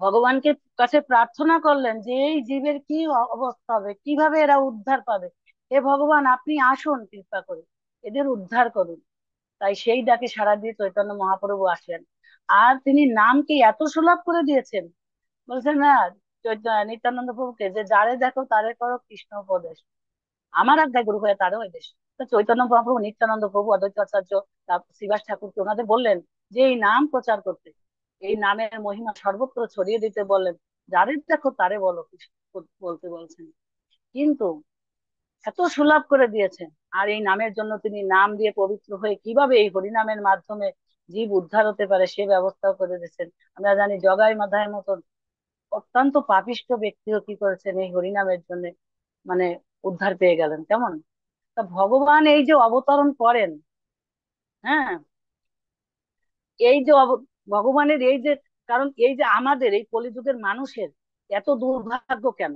ভগবানকে কাছে প্রার্থনা করলেন যে এই জীবের কি অবস্থা হবে, কিভাবে এরা উদ্ধার পাবে, হে ভগবান আপনি আসুন কৃপা করে এদের উদ্ধার করুন। তাই সেই ডাকে সাড়া দিয়ে চৈতন্য মহাপ্রভু আসলেন। আর তিনি নামকে এত সুলভ করে দিয়েছেন, বলছেন না, নিত্যানন্দ প্রভুকে যে যারে দেখো তারে করো কৃষ্ণ উপদেশ, আমার আজ্ঞায় গুরু হয়ে তারও দেশ। তো চৈতন্য মহাপ্রভু, নিত্যানন্দ প্রভু, অদ্বৈত আচার্য, শ্রীবাস ঠাকুরকে ওনাদের বললেন যে এই নাম প্রচার করতে, এই নামের মহিমা সর্বত্র ছড়িয়ে দিতে বললেন। যারে দেখো তারে বলো বলতে বলছেন। কিন্তু এত সুলভ করে দিয়েছেন, আর এই নামের জন্য তিনি নাম দিয়ে পবিত্র হয়ে কিভাবে এই হরিনামের মাধ্যমে জীব উদ্ধার হতে পারে সে ব্যবস্থাও করে দিয়েছেন। আমরা জানি জগাই মাধায়ের মতন অত্যন্ত পাপিষ্ঠ ব্যক্তিও কি করেছেন এই হরিনামের জন্য, মানে উদ্ধার পেয়ে গেলেন। কেমন তা ভগবান এই যে অবতরণ করেন, হ্যাঁ, এই যে ভগবানের এই যে, কারণ এই যে আমাদের এই কলিযুগের মানুষের এত দুর্ভাগ্য কেন,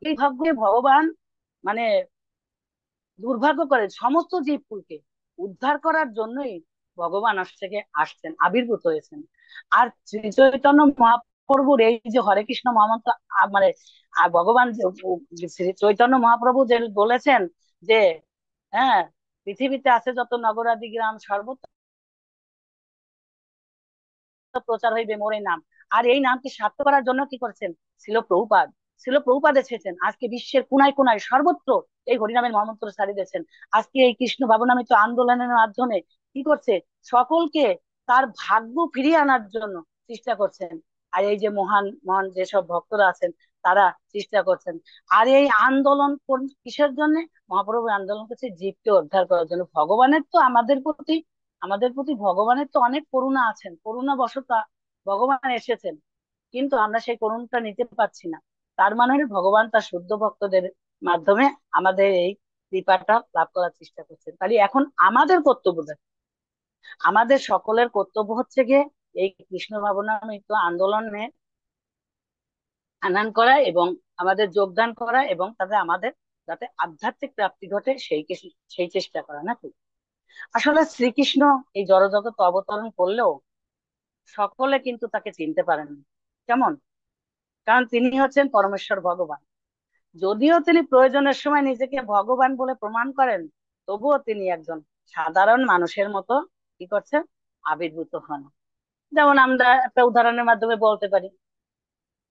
এই ভাগ্যে ভগবান মানে দুর্ভাগ্য করেন সমস্ত জীবকুলকে উদ্ধার করার জন্যই ভগবান আসছেন, আবির্ভূত হয়েছেন। আর শ্রী চৈতন্য মহাপ্রভুর এই যে হরে কৃষ্ণ মহামন্ত্র, মানে ভগবান শ্রী চৈতন্য মহাপ্রভু যে বলেছেন যে, হ্যাঁ, পৃথিবীতে আছে যত নগরাদি গ্রাম সর্বত্র প্রচার হইবে মোর এই নাম। আর এই নামকে সার্থক করার জন্য কি করছেন শিল প্রভুপাদ এসেছেন, আজকে বিশ্বের কোনায় কোনায় সর্বত্র এই হরিনামের মহামন্ত্র ছাড়িয়ে দিয়েছেন। আজকে এই কৃষ্ণ ভাবনামিত আন্দোলনের মাধ্যমে কি করছে, সকলকে তার ভাগ্য ফিরিয়ে আনার জন্য চেষ্টা করছেন। আর এই যে মহান মহান যেসব ভক্তরা আছেন তারা চেষ্টা করছেন। আর এই আন্দোলন কিসের জন্য? মহাপ্রভু আন্দোলন করছে জীবকে উদ্ধার করার জন্য। ভগবানের তো আমাদের প্রতি ভগবানের তো অনেক করুণা আছেন, করুণা বশত ভগবান এসেছেন, কিন্তু আমরা সেই করুণাটা নিতে পারছি না। তার মানে হলো ভগবান তার শুদ্ধ ভক্তদের মাধ্যমে আমাদের এই কৃপাটা লাভ করার চেষ্টা করছেন। তাহলে এখন আমাদের কর্তব্য দেখো, আমাদের সকলের কর্তব্য হচ্ছে গিয়ে এই কৃষ্ণ ভাবনামৃত আন্দোলনে আনান করা এবং আমাদের যোগদান করা, এবং তাতে আমাদের যাতে আধ্যাত্মিক প্রাপ্তি ঘটে সেই চেষ্টা করা নাকি। আসলে শ্রীকৃষ্ণ এই জড়জগৎ অবতরণ করলেও সকলে কিন্তু তাকে চিনতে পারেননি। কেমন? কারণ তিনি হচ্ছেন পরমেশ্বর ভগবান। যদিও তিনি প্রয়োজনের সময় নিজেকে ভগবান বলে প্রমাণ করেন, তবুও তিনি একজন সাধারণ মানুষের মতো কি করছেন, আবির্ভূত হন। যেমন আমরা একটা উদাহরণের মাধ্যমে বলতে পারি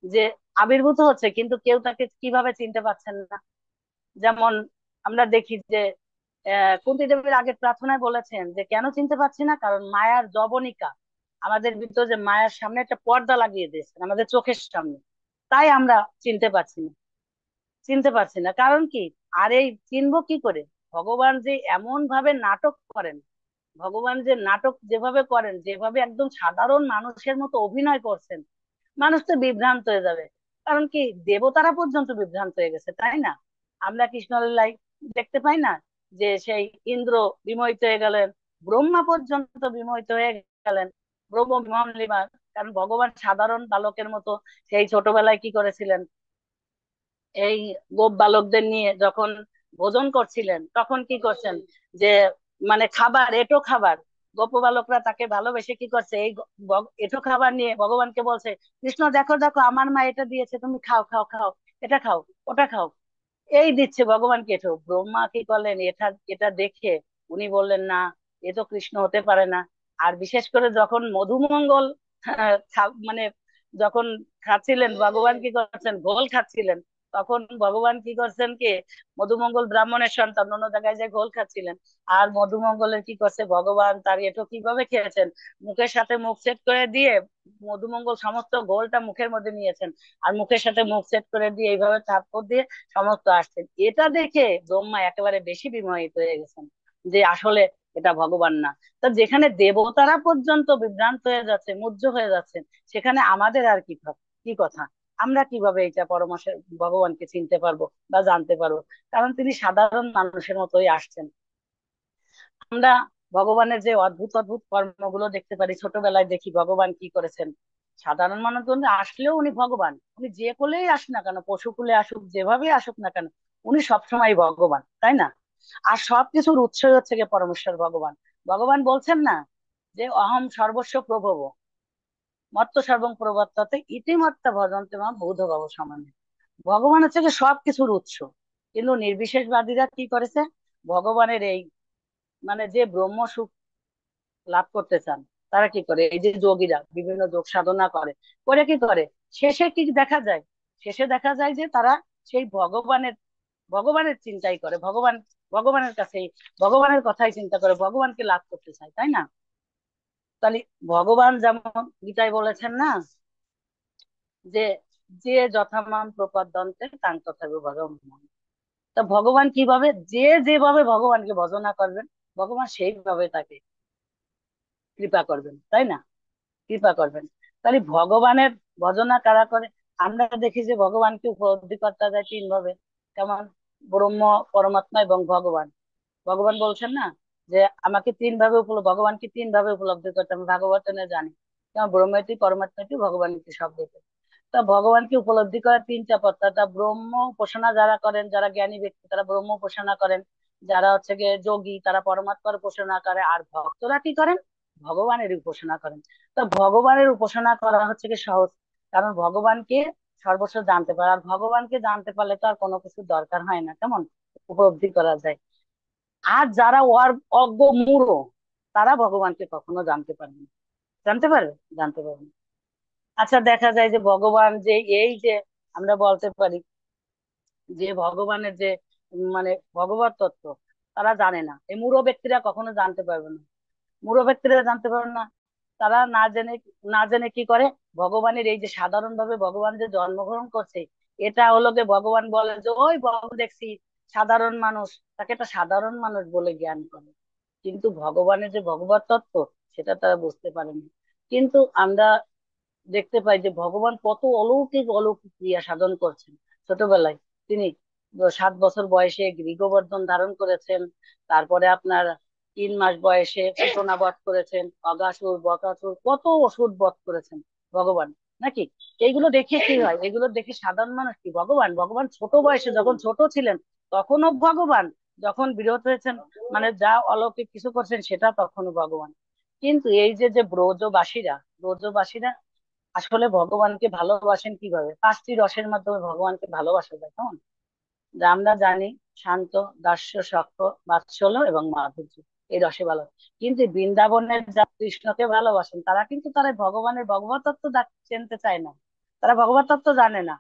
যে আবির্ভূত হচ্ছে কিন্তু কেউ তাকে কিভাবে চিনতে পারছেন না। যেমন আমরা দেখি যে কুন্তী দেবীর আগে প্রার্থনায় বলেছেন যে কেন চিনতে পারছি না, কারণ মায়ার জবনিকা আমাদের ভিতর, যে মায়ার সামনে একটা পর্দা লাগিয়ে দিয়েছেন আমাদের চোখের সামনে, তাই আমরা চিনতে পারছি না চিনতে পারছি না। কারণ কি? আর এই চিনবো কি করে? ভগবান যে এমন ভাবে নাটক করেন, ভগবান যে নাটক যেভাবে করেন, যেভাবে একদম সাধারণ মানুষের মতো অভিনয় করছেন, মানুষ তো বিভ্রান্ত হয়ে যাবে। কারণ কি, দেবতারা পর্যন্ত বিভ্রান্ত হয়ে গেছে, তাই না? আমরা কৃষ্ণলীলায় দেখতে পাই না যে সেই ইন্দ্র বিমোহিত হয়ে গেলেন, ব্রহ্মা পর্যন্ত বিমোহিত হয়ে গেলেন ব্রহ্ম বিমোহন লীলা। কারণ ভগবান সাধারণ বালকের মতো সেই ছোটবেলায় কি করেছিলেন, এই গোপ বালকদের নিয়ে যখন ভোজন করছিলেন তখন কি করছেন, যে মানে খাবার, এঁটো খাবার, গোপ বালকরা তাকে ভালোবেসে কি করছে, এই এঁটো খাবার নিয়ে ভগবানকে বলছে, কৃষ্ণ দেখো দেখো আমার মা এটা দিয়েছে, তুমি খাও খাও খাও, এটা খাও, ওটা খাও, এই দিচ্ছে ভগবানকে এঁটো। ব্রহ্মা কি করলেন, এটা এটা দেখে উনি বললেন না, এ তো কৃষ্ণ হতে পারে না। আর বিশেষ করে যখন মধুমঙ্গল মানে যখন খাচ্ছিলেন, ভগবান কি করছেন, ঘোল খাচ্ছিলেন, তখন ভগবান কি করছেন, কি মধুমঙ্গল ব্রাহ্মণের সন্তান অন্য জায়গায় যে ঘোল খাচ্ছিলেন, আর মধুমঙ্গলের কি করছে ভগবান, তার এটো কিভাবে খেয়েছেন, মুখের সাথে মুখ সেট করে দিয়ে মধুমঙ্গল সমস্ত ঘোলটা মুখের মধ্যে নিয়েছেন, আর মুখের সাথে মুখ সেট করে দিয়ে এইভাবে থাপ্পড় দিয়ে সমস্ত আসছেন। এটা দেখে ব্রহ্মা একেবারে বেশি বিমোহিত হয়ে গেছেন যে আসলে এটা ভগবান না। তো যেখানে দেবতারা পর্যন্ত বিভ্রান্ত হয়ে যাচ্ছে, মুগ্ধ হয়ে যাচ্ছেন, সেখানে আমাদের আর কি কথা? আমরা কিভাবে এটা পরমেশ্বর ভগবানকে চিনতে পারবো বা জানতে পারবো? কারণ তিনি সাধারণ মানুষের মতোই আসছেন। আমরা ভগবানের যে অদ্ভুত অদ্ভুত কর্মগুলো দেখতে পারি, ছোটবেলায় দেখি ভগবান কি করেছেন। সাধারণ মানুষ জন্য আসলেও উনি ভগবান, উনি যে কোলেই আসুক না কেন, পশু কুলে আসুক, যেভাবে আসুক না কেন, উনি সবসময় ভগবান, তাই না? আর সবকিছুর উৎসই হচ্ছে গিয়ে পরমেশ্বর ভগবান। ভগবান বলছেন না যে অহম সর্বস্ব প্রভব মত্ত সর্বং প্রবর্ততে ইতিমত্তা ভজন্তে মা বৌদ্ধ ভব সমানে। ভগবান হচ্ছে গিয়ে সবকিছুর উৎস। কিন্তু নির্বিশেষবাদীরা কি করেছে, ভগবানের এই মানে যে ব্রহ্ম সুখ লাভ করতে চান, তারা কি করে, এই যে যোগীরা বিভিন্ন যোগ সাধনা করে, করে কি করে, শেষে কি দেখা যায়, শেষে দেখা যায় যে তারা সেই ভগবানের চিন্তাই করে, ভগবানের কাছেই, ভগবানের কথাই চিন্তা করে, ভগবানকে লাভ করতে চায়, তাই না? তাহলে ভগবান যেমন গীতায় বলেছেন না, যে যে যথামাম প্রপদ্যন্তে তাং তথাপি ভগবান। তা ভগবান কিভাবে, যে যেভাবে ভগবানকে ভজনা করবেন, ভগবান সেইভাবে তাকে কৃপা করবেন, তাই না? কৃপা করবেন। তাহলে ভগবানের ভজনা কারা করে? আমরা দেখি যে ভগবানকে উপলব্ধি করতে যায় তিন ভাবে। কেমন? ব্রহ্ম, পরমাত্মা এবং ভগবান। ভগবান বলছেন না যে আমাকে তিন ভাবে ভগবানকে তিন ভাবে উপলব্ধি করতে, আমি ভাগবতনে জানি। যেমন ব্রহ্মটি, পরমাত্মাটি, ভগবানটি শব্দটি। তা ভগবানকে উপলব্ধি করার তিনটা পথ। তা ব্রহ্ম উপাসনা যারা করেন, যারা জ্ঞানী ব্যক্তি, তারা ব্রহ্ম উপাসনা করেন। যারা হচ্ছে গিয়ে যোগী, তারা পরমাত্মার উপাসনা করে। আর ভক্তরা কি করেন? ভগবানের উপাসনা করেন। তো ভগবানের উপাসনা করা হচ্ছে কি সহজ, কারণ ভগবানকে সর্বস্ব জানতে পারে। আর ভগবানকে জানতে পারলে তো আর কোনো কিছু দরকার হয় না, কেমন উপলব্ধি করা যায়। আর যারা অজ্ঞ মূঢ়, তারা ভগবানকে কখনো জানতে পারে না। জানতে পারে? জানতে পারে না। আচ্ছা, দেখা যায় যে ভগবান যে এই যে আমরা বলতে পারি যে ভগবানের যে মানে ভগবত তত্ত্ব তারা জানে না, এই মূঢ় ব্যক্তিরা কখনো জানতে পারবে না। মূঢ় ব্যক্তিরা জানতে পারে না। তারা না জেনে কি করে, ভগবানের এই যে সাধারণ ভাবে ভগবান যে জন্মগ্রহণ করছে, এটা হলো যে ভগবান বলে যে ওই ভগবান দেখছি সাধারণ মানুষ, তাকে একটা সাধারণ মানুষ বলে জ্ঞান করে। কিন্তু ভগবানের যে ভগবত তত্ত্ব, সেটা তারা বুঝতে পারেনি। কিন্তু আমরা দেখতে পাই যে ভগবান কত অলৌকিক অলৌকিক ক্রিয়া সাধন করছেন ছোটবেলায়। তিনি 7 বছর বয়সে গৃহবর্ধন ধারণ করেছেন। তারপরে আপনার 3 মাস বয়সে পুতনা বধ করেছেন, অগাসুর বকাসুর কত অসুর বধ করেছেন ভগবান, নাকি? এইগুলো দেখে কি হয়, এগুলো দেখে সাধারণ মানুষ কি, ভগবান ভগবান ছোট বয়সে যখন ছোট ছিলেন তখনও ভগবান, যখন বিরত হয়েছেন মানে যা অলৌকিক কিছু করছেন সেটা তখনও ভগবান। কিন্তু এই যে যে ব্রজবাসীরা আসলে ভগবানকে ভালোবাসেন কিভাবে? 5টি রসের মাধ্যমে ভগবানকে ভালোবাসা যায়, কেমন? যা আমরা জানি, শান্ত, দাস্য, সখ্য, বাৎসল্য এবং মাধুর্য, এই রসে ভালো। কিন্তু বৃন্দাবনের যা কৃষ্ণকে ভালোবাসেন, তারা কিন্তু তারা ভগবানের ভগবত তত্ত্ব চিনতে চায় না। তারা ভগবত তত্ত্ব জানে না।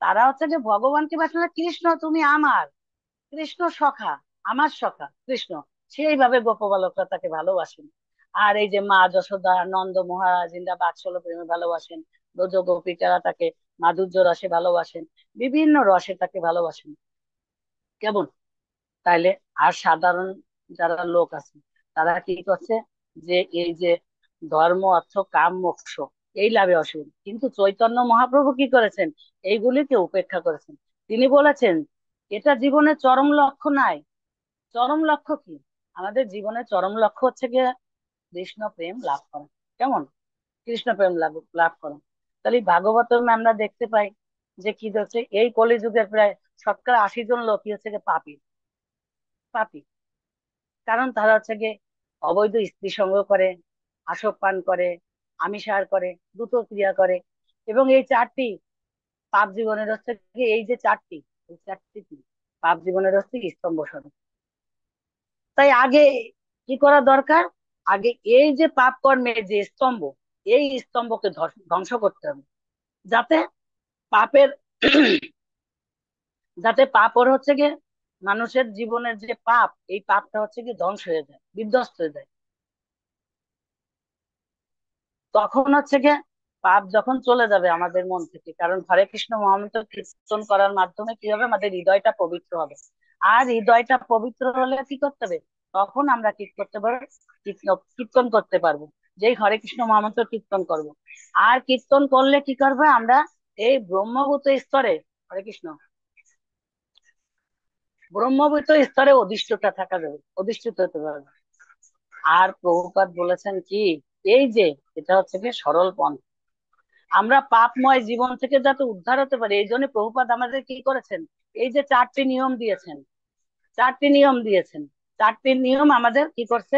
তারা হচ্ছে যে ভগবানকে বাসনা, কৃষ্ণ তুমি আমার, কৃষ্ণ সখা, আমার সখা কৃষ্ণ, সেইভাবে গোপবালকরা তাকে ভালোবাসেন। আর এই যে মা যশোদা, নন্দ মহারাজ, ইন্দ্রা বাৎসল্য প্রেমে ভালোবাসেন। ব্রজ গোপিকারা তাকে মাধুর্য রসে ভালোবাসেন, বিভিন্ন রসে তাকে ভালোবাসেন, কেমন? তাইলে আর সাধারণ যারা লোক আছে, তারা কি করছে, যে এই যে ধর্ম, অর্থ, কাম, মোক্ষ, এই লাভে অসীম। কিন্তু চৈতন্য মহাপ্রভু কি করেছেন? এইগুলিকে উপেক্ষা করেছেন। তিনি বলেছেন এটা জীবনের চরম লক্ষ্য নাই। চরম লক্ষ্য কি? আমাদের জীবনের চরম লক্ষ্য হচ্ছে গিয়ে কৃষ্ণ প্রেম লাভ করা, কেমন? কৃষ্ণ প্রেম লাভ লাভ করা। তাহলে ভাগবতমে আমরা দেখতে পাই যে কি হচ্ছে, এই কলিযুগের প্রায় 80% লোকই হচ্ছে গিয়ে পাপী। পাপী কারণ তারা হচ্ছে গিয়ে অবৈধ স্ত্রী সঙ্গ করে, আসক পান করে, আমিষাহার করে, দ্রুত ক্রিয়া করে। এবং এই চারটি পাপ জীবনের হচ্ছে গিয়ে, এই চারটি কি পাপ জীবনের হচ্ছে স্তম্ভ স্বরূপ। তাই আগে কি করা দরকার? আগে এই যে পাপ কর্মের যে স্তম্ভ, এই স্তম্ভকে ধ্বংস করতে হবে, যাতে পাপের যাতে পাপ ওর হচ্ছে গিয়ে মানুষের জীবনের যে পাপ, এই পাপটা হচ্ছে গিয়ে ধ্বংস হয়ে যায়, বিধ্বস্ত হয়ে যায়। তখন হচ্ছে গিয়ে পাপ যখন চলে যাবে আমাদের মন থেকে, কারণ হরে কৃষ্ণ মহামন্ত্র কীর্তন করার মাধ্যমে কি হবে, আমাদের হৃদয়টা পবিত্র হবে। আর হৃদয়টা পবিত্র হলে কি করতে হবে? তখন আমরা কি করতে পারবো? কীর্তন করতে পারবো, যেই হরে কৃষ্ণ মহামন্ত্র কীর্তন করব। আর কীর্তন করলে কি করবে আমরা? এই ব্রহ্মভূত স্তরে, হরে কৃষ্ণ, ব্রহ্মভূত স্তরে অধিষ্ঠিতা থাকা যাবে, অধিষ্ঠিত হতে পারবে। আর প্রভুপাদ বলেছেন কি, এই যে এটা হচ্ছে কি সরল পন্থা, আমরা পাপময় জীবন থেকে যাতে উদ্ধার হতে পারি, এই জন্য প্রভুপাদ আমাদের কি করেছেন, এই যে 4টি নিয়ম দিয়েছেন। 4টি নিয়ম আমাদের কি করছে,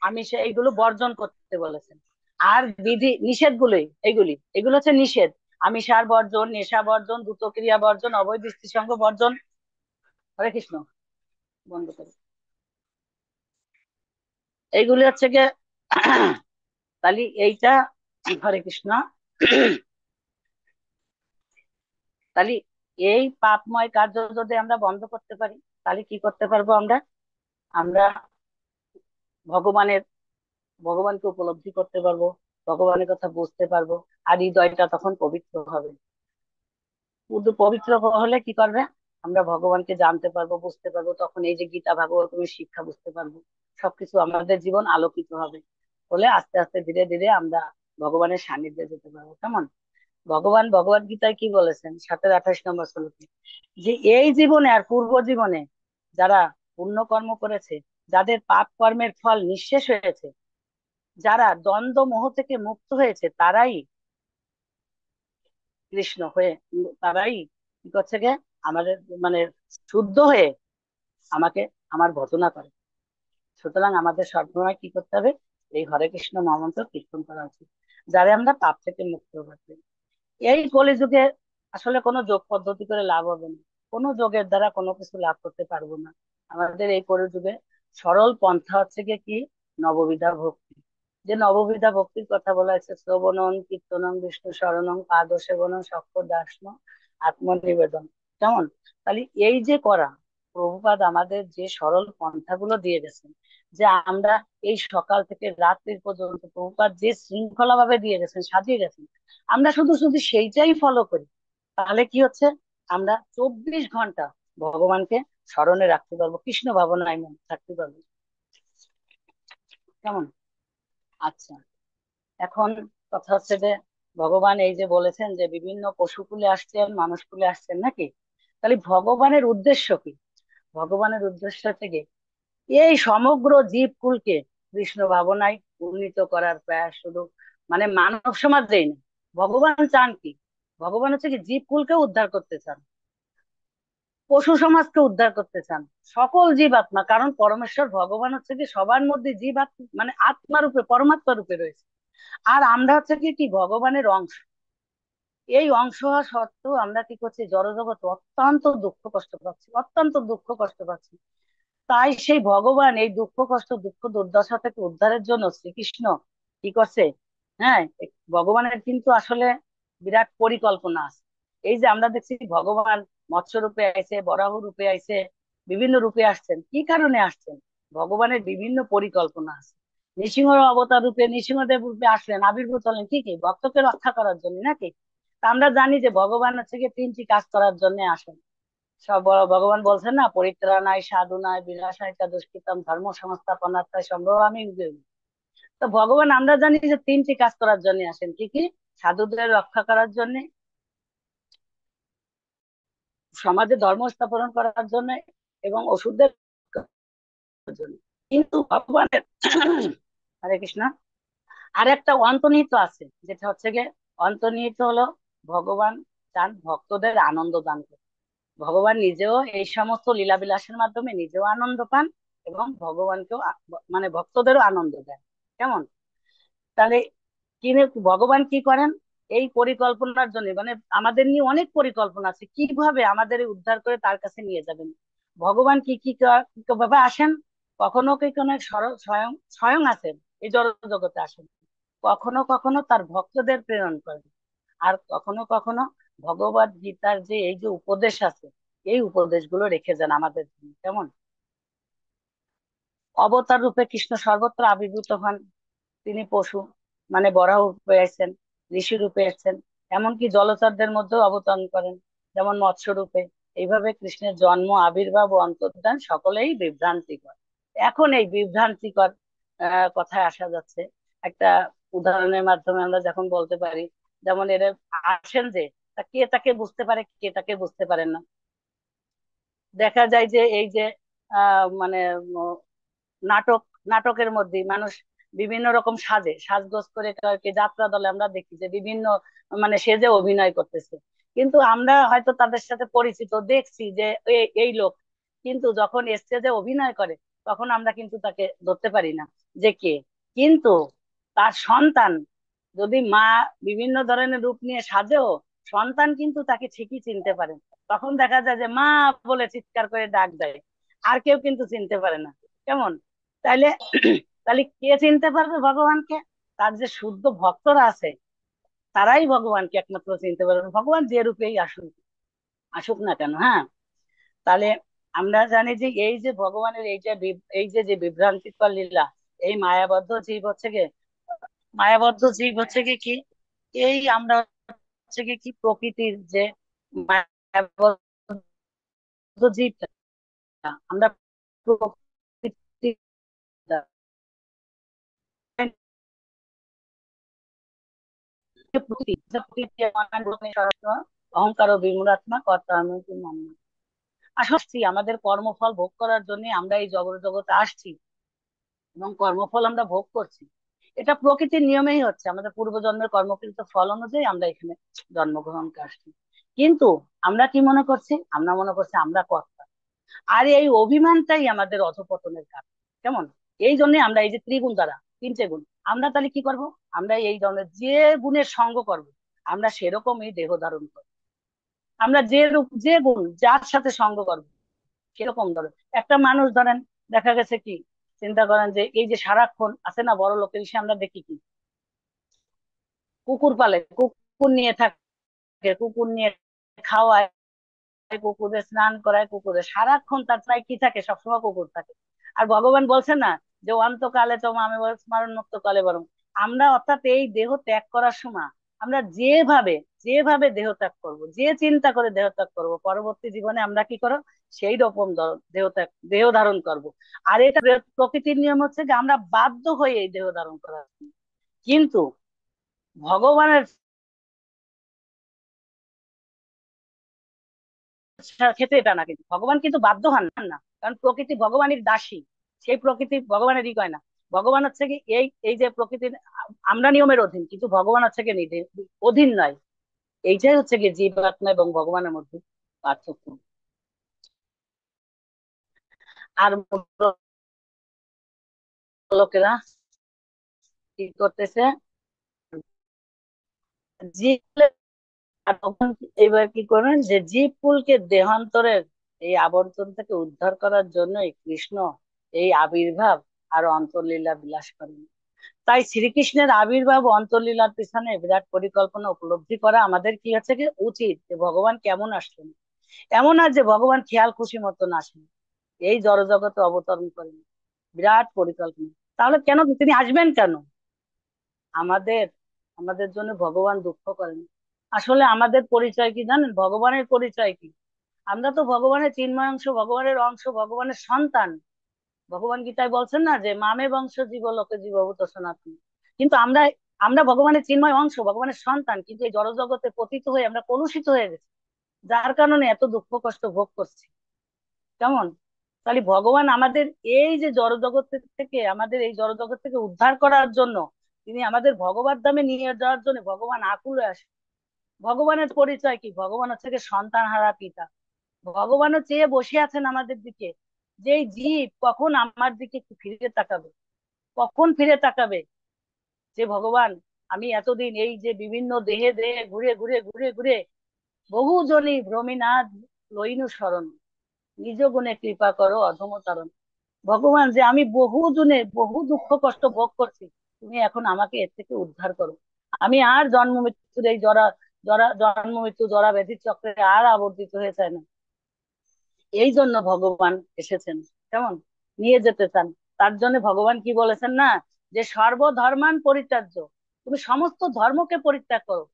আমি এইগুলো বর্জন করতে বলেছেন। আর বিধি নিষেধ এগুলো হচ্ছে নিষেধ। আমিষার বর্জন, নেশা বর্জন, দ্রুত ক্রিয়া বর্জন, অবৈধ স্ত্রী সঙ্গ বর্জন। হরে কৃষ্ণ, বন্ধ করে এইগুলি হচ্ছে গিয়ে তাহলে এইটা, হরে কৃষ্ণ, তাহলে এই পাপময় কার্য যদি আমরা বন্ধ করতে পারি, তাহলে কি করতে পারবো আমরা? আমরা ভগবানের ভগবানকে উপলব্ধি করতে পারবো, ভগবানের কথা বুঝতে পারবো, আর হৃদয়টা তখন পবিত্র হবে। শুধু পবিত্র হলে কি করবে? আমরা ভগবানকে জানতে পারবো, বুঝতে পারবো, তখন এই যে গীতা ভাগবতের শিক্ষা বুঝতে পারবো, সবকিছু আমাদের জীবন আলোকিত হবে। বলে আস্তে আস্তে ধীরে ধীরে আমরা ভগবানের সান্নিধ্যে যেতে পারবো। কেমন? ভগবান ভগবদ গীতায় কি বলেছেন 7-28 নম্বর শ্লোকে, যে এই জীবনে আর পূর্ব জীবনে যারা পুণ্য কর্ম করেছে, যাদের পাপ কর্মের ফল নিঃশেষ হয়েছে, যারা দ্বন্দ্ব মোহ থেকে মুক্ত হয়েছে, তারাই কৃষ্ণ হয়ে, তারাই কি করছে গে, আমাদের মানে শুদ্ধ হয়ে আমাকে আমার ভজনা করে। সুতরাং আমাদের সবসময় কি করতে হবে? এই হরে কৃষ্ণ মহামন্ত্র কীর্তন করা উচিত, যারা আমরা পাপ থেকে মুক্ত করতে। এই কলিযুগে আসলে কোনো যোগ পদ্ধতি করে লাভ হবে না, কোনো যোগের দ্বারা কোনো কিছু লাভ করতে পারবো না। আমাদের এই কলিযুগে সরল পন্থা হচ্ছে গিয়ে কি? নববিধা ভক্তি। যে নববিধা ভক্তির কথা বলা হয়েছে, শ্রবণং কীর্তনং বিষ্ণু শরণং পাদ সেবনং সক্ষ দাসন আত্মনিবেদন। কেমন? তাহলে এই যে করা, প্রভুপাদ আমাদের যে সরল পন্থাগুলো দিয়ে গেছেন, যে আমরা এই সকাল থেকে রাত্রির পর্যন্ত প্রভুপাদ যে শৃঙ্খলা ভাবে দিয়ে গেছেন, সাজিয়ে গেছেন, আমরা শুধু শুধু সেইটাই ফলো করি, তাহলে কি হচ্ছে? আমরা 24 ঘন্টা ভগবানকে স্মরণে রাখতে পারবো, কৃষ্ণ ভাবনায় থাকতে পারবো। কেমন? আচ্ছা, এখন কথা হচ্ছে যে ভগবান এই যে বলেছেন যে বিভিন্ন পশুকুলে আসছেন, মানুষ কুলে আসছেন নাকি, তাহলে ভগবানের উদ্দেশ্য কি? ভগবানের উদ্দেশ্য থেকে এই সমগ্র জীবকুলকে কৃষ্ণ ভাবনায় উন্নীত করার প্রয়াস, শুধু মানে মানব সমাজেই না, ভগবান চান কি? ভগবান হচ্ছে কি জীবকুলকে উদ্ধার করতে চান, পশু সমাজকে উদ্ধার করতে চান, সকল জীবাত্মা। কারণ পরমেশ্বর ভগবান হচ্ছে কি সবার মধ্যে জীবাত্মা মানে আত্মা রূপে, পরমাত্মা রূপে রয়েছে। আর আমরা হচ্ছে কি কি ভগবানের অংশ। এই অংশ হওয়া সত্ত্বেও আমরা কি করছি? জড়জগৎ অত্যন্ত দুঃখ কষ্ট পাচ্ছি, অত্যন্ত দুঃখ কষ্ট পাচ্ছি। তাই সেই ভগবান এই দুঃখ কষ্ট, দুঃখ দুর্দশা থেকে উদ্ধারের জন্য শ্রীকৃষ্ণ কি করছে? হ্যাঁ, ভগবানের কিন্তু আসলে বিরাট পরিকল্পনা আছে। এই যে আমরা দেখছি ভগবান মৎস্য রূপে আইছে, বরাহ রূপে আইছে, বিভিন্ন রূপে আসছেন, কি কারণে আসছেন? ভগবানের বিভিন্ন পরিকল্পনা আছে। নৃসিংহ অবতার রূপে, নৃসিংহদেব রূপে আসলেন, আবির্ভূত হলেন কি কি ভক্তকে রক্ষা করার জন্য নাকি? তা আমরা জানি যে ভগবান হচ্ছে গিয়ে 3টি কাজ করার জন্য আসেন। সব ভগবান বলছেন না, পরিত্রাণায় সাধুনায় বিনাশায় চ দুষ্কৃতম ধর্ম সংস্থাপনার্থায় সম্ভবামি যুগে যুগে। তো ভগবান আমরা জানি যে 3টি কাজ করার জন্য আসেন, কি কি? সাধুদের রক্ষা করার জন্য, সমাজে ধর্ম স্থাপন করার জন্য, এবং অসুরদের রক্ষার জন্য। কিন্তু ভগবানের হরে কৃষ্ণ আর একটা অন্তর্নিহিত আছে, যেটা হচ্ছে গিয়ে অন্তর্নিহিত হলো, ভগবান চান ভক্তদের আনন্দ দান করতে। ভগবান নিজেও এই সমস্ত লীলা বিলাসের মাধ্যমে নিজেও আনন্দ পান, এবং ভগবানকেও মানে ভক্তদেরও আনন্দ দেন। কেমন? তাহলে ভগবান কি করেন? এই পরিকল্পনার জন্য, মানে আমাদের নিয়ে অনেক পরিকল্পনা আছে, কিভাবে আমাদের উদ্ধার করে তার কাছে নিয়ে যাবেন। ভগবান কি কি ভাবে আসেন? কখনো কি কোনো স্বয়ং স্বয়ং আসেন, এই জড় জগতে আসেন, কখনো কখনো তার ভক্তদের প্রেরণ করেন, আর কখনো কখনো ভগবত গীতার যে এই যে উপদেশ আছে, এই উপদেশগুলো রেখে যান আমাদের জন্য। কেমন? অবতার রূপে কৃষ্ণ সর্বত্র আবির্ভূত হন। তিনি পশু মানে বরাহ রূপে আসছেন, ঋষি রূপে আসছেন, এমনকি জলচরদের মধ্যেও অবতরণ করেন, যেমন মৎস্য রূপে। এইভাবে কৃষ্ণের জন্ম, আবির্ভাব ও অন্তর্ধান সকলেই বিভ্রান্তিকর। এখন এই বিভ্রান্তিকর কথায় আসা যাচ্ছে, একটা উদাহরণের মাধ্যমে আমরা যখন বলতে পারি, যেমন এরা আসেন যে, তা কে তাকে বুঝতে পারে, কে তাকে বুঝতে পারেন না। দেখা যায় যে এই যে মানে নাটক, নাটকের মধ্যে মানুষ বিভিন্ন রকম সাজে, সাজগোজ করে কি যাত্রা দলে আমরা দেখি যে বিভিন্ন মানে সেজে অভিনয় করতেছে, কিন্তু আমরা হয়তো তাদের সাথে পরিচিত, দেখছি যে এই লোক, কিন্তু যখন স্টেজে অভিনয় করে তখন আমরা কিন্তু তাকে ধরতে পারি না যে কে। কিন্তু তার সন্তান, যদি মা বিভিন্ন ধরনের রূপ নিয়ে সাজেও, সন্তান কিন্তু তাকে ঠিকই চিনতে পারে। তখন দেখা যায় যে মা বলে চিৎকার করে ডাক দেয়, আর কেউ কিন্তু চিনতে পারে না। কেমন? তাইলে তাহলে কে চিনতে পারবে ভগবানকে? তার যে শুদ্ধ ভক্তরা আছে তারাই ভগবানকে একমাত্র চিনতে পারবে, ভগবান যে রূপেই আসুক আসুক না কেন। হ্যাঁ, তাহলে আমরা জানি যে এই যে ভগবানের এই যে যে বিভ্রান্তিকর লীলা, এই মায়াবদ্ধ জীব হচ্ছে গিয়ে, মায়াবদ্ধ জীব হচ্ছে কি কি, এই আমরা হচ্ছে কি কি প্রকৃতির যে মায়াবদ্ধ জীবটা, আমরা প্রকৃতি অহংকার ও বিমূঢ়াত্মা কর্তা আমি আসছি আমাদের কর্মফল ভোগ করার জন্য আমরা এই জগতে আসছি এবং কর্মফল আমরা ভোগ করছি। এটা প্রকৃতির নিয়মেই হচ্ছে, আমাদের পূর্বজন্মের কর্মকৃত ফল অনুযায়ী আমরা এখানে জন্মগ্রহণকে আসছি। কিন্তু আমরা কি মনে করছি, আমরা মনে করছি আমরা কর্তা। আর এই অভিমানটাই আমাদের অধপতনের কারণ। কেমন? এই জন্য আমরা এই যে ত্রিগুণ দ্বারা, তিনটে গুণ, আমরা তাহলে কি করব, আমরা এই ধরনের যে গুণের সঙ্গ করব আমরা সেরকমই দেহ ধারণ করব। আমরা যে রূপ যে গুণ যার সাথে সঙ্গ করব কিরকম ধরেন, একটা মানুষ ধরেন দেখা গেছে কি, চিন্তা করেন যে এই যে সারাক্ষণ আছে না বড় লোকের ইসে আমরা দেখি কি, কুকুর পালে, কুকুর নিয়ে থাকে, কুকুর নিয়ে খাওয়ায়, কুকুরে স্নান করায়, কুকুরে সারাক্ষণ তার প্রায় কি থাকে, সবসময় কুকুর থাকে। আর ভগবান বলছেন না যে অন্তকালে তো আমি স্মরণ মুক্ত কালে বরং, আমরা অর্থাৎ এই দেহ ত্যাগ করার সময় আমরা যেভাবে যেভাবে দেহ ত্যাগ করবো, যে চিন্তা করে দেহ ত্যাগ করবো, পরবর্তী জীবনে আমরা কি করো সেই রকম দেহ ত্যাগ দেহ ধারণ করব। আর এটা প্রকৃতির নিয়ম হচ্ছে যে আমরা বাধ্য হয়ে এই দেহ ধারণ করা। কিন্তু ভগবানের ক্ষেত্রে এটা না, কিন্তু ভগবান কিন্তু বাধ্য হন না, কারণ প্রকৃতি ভগবানের দাসী, সেই প্রকৃতি ভগবানেরই কয় না। ভগবান হচ্ছে কি এই এই যে প্রকৃতির, আমরা নিয়মের অধীন কিন্তু ভগবান হচ্ছে কি অধীন নয়। এইটাই হচ্ছে কি জীবাত্মা এবং ভগবানের মধ্যে পার্থক্য। আর লোকেরা কি করতেছে, জীব, আর তখন এবার কি করেন যে জীব কুলকে দেহান্তরের এই আবর্তন থেকে উদ্ধার করার জন্যই কৃষ্ণ এই আবির্ভাব আর অন্তর্লীলা বিলাস করেন। তাই শ্রীকৃষ্ণের আবির্ভাব ও অন্তর্লীলার পিছনে বিরাট পরিকল্পনা উপলব্ধি করা আমাদের কি হচ্ছে কি উচিত, যে ভগবান কেমন আসলেন। এমন আর যে ভগবান খেয়াল খুশি মতন আসেন, এই জড়জগতে অবতরণ করেন, বিরাট পরিকল্পনা। তাহলে কেন তিনি আসবেন কেন? আমাদের আমাদের জন্য ভগবান দুঃখ করেন। আসলে আমাদের পরিচয় কি জানেন, ভগবানের পরিচয় কি, আমরা তো ভগবানের চিন্ময় অংশ, ভগবানের অংশ, ভগবানের সন্তান। ভগবান গীতায় বলছেন না যে মামে বংশ জীবলোকে জীবভূত সনাতন। কিন্তু আমরা আমরা ভগবানের চিন্ময় অংশ, ভগবানের সন্তান, কিন্তু এই জড়জগতে পতিত হয়ে আমরা কলুষিত হয়ে গেছি, যার কারণে এত দুঃখ কষ্ট ভোগ করছি। কেমন? তাহলে ভগবান আমাদের এই যে জড়জগৎ থেকে, আমাদের এই জড়জগৎ থেকে উদ্ধার করার জন্য, তিনি আমাদের ভগবত ধামে নিয়ে যাওয়ার জন্য ভগবান আকুল হয়ে আসে। ভগবানের পরিচয় কি, ভগবান হচ্ছে গিয়ে সন্তান হারা পিতা। ভগবানও চেয়ে বসে আছেন আমাদের দিকে, যে এই জীব কখন আমার দিকে একটু ফিরে তাকাবে, কখন ফিরে তাকাবে। যে ভগবান, আমি এতদিন এই যে বিভিন্ন দেহে দেহে ঘুরে ঘুরে ঘুরে ঘুরে বহু জনি ভ্রমিনাথ লইনু শরণ, নিজ গুণে কৃপা করো অধম তারণ। ভগবান যে আমি বহু জনে বহু দুঃখ কষ্ট ভোগ করছি, তুমি এখন আমাকে এর থেকে উদ্ধার করো। আমি আর জন্ম মৃত্যুর এই জরা জরা জন্ম মৃত্যু জরা ব্যাধির চক্রে আর আবর্তিত হয়ে চাই না। এই জন্য ভগবান এসেছেন। কেমন? নিয়ে যেতে চান। তার জন্য ভগবান কি বলেছেন না, যে সর্বধর্মান পরিত্যাজ্য, তুমি সমস্ত ধর্মকে পরিত্যাগ করো।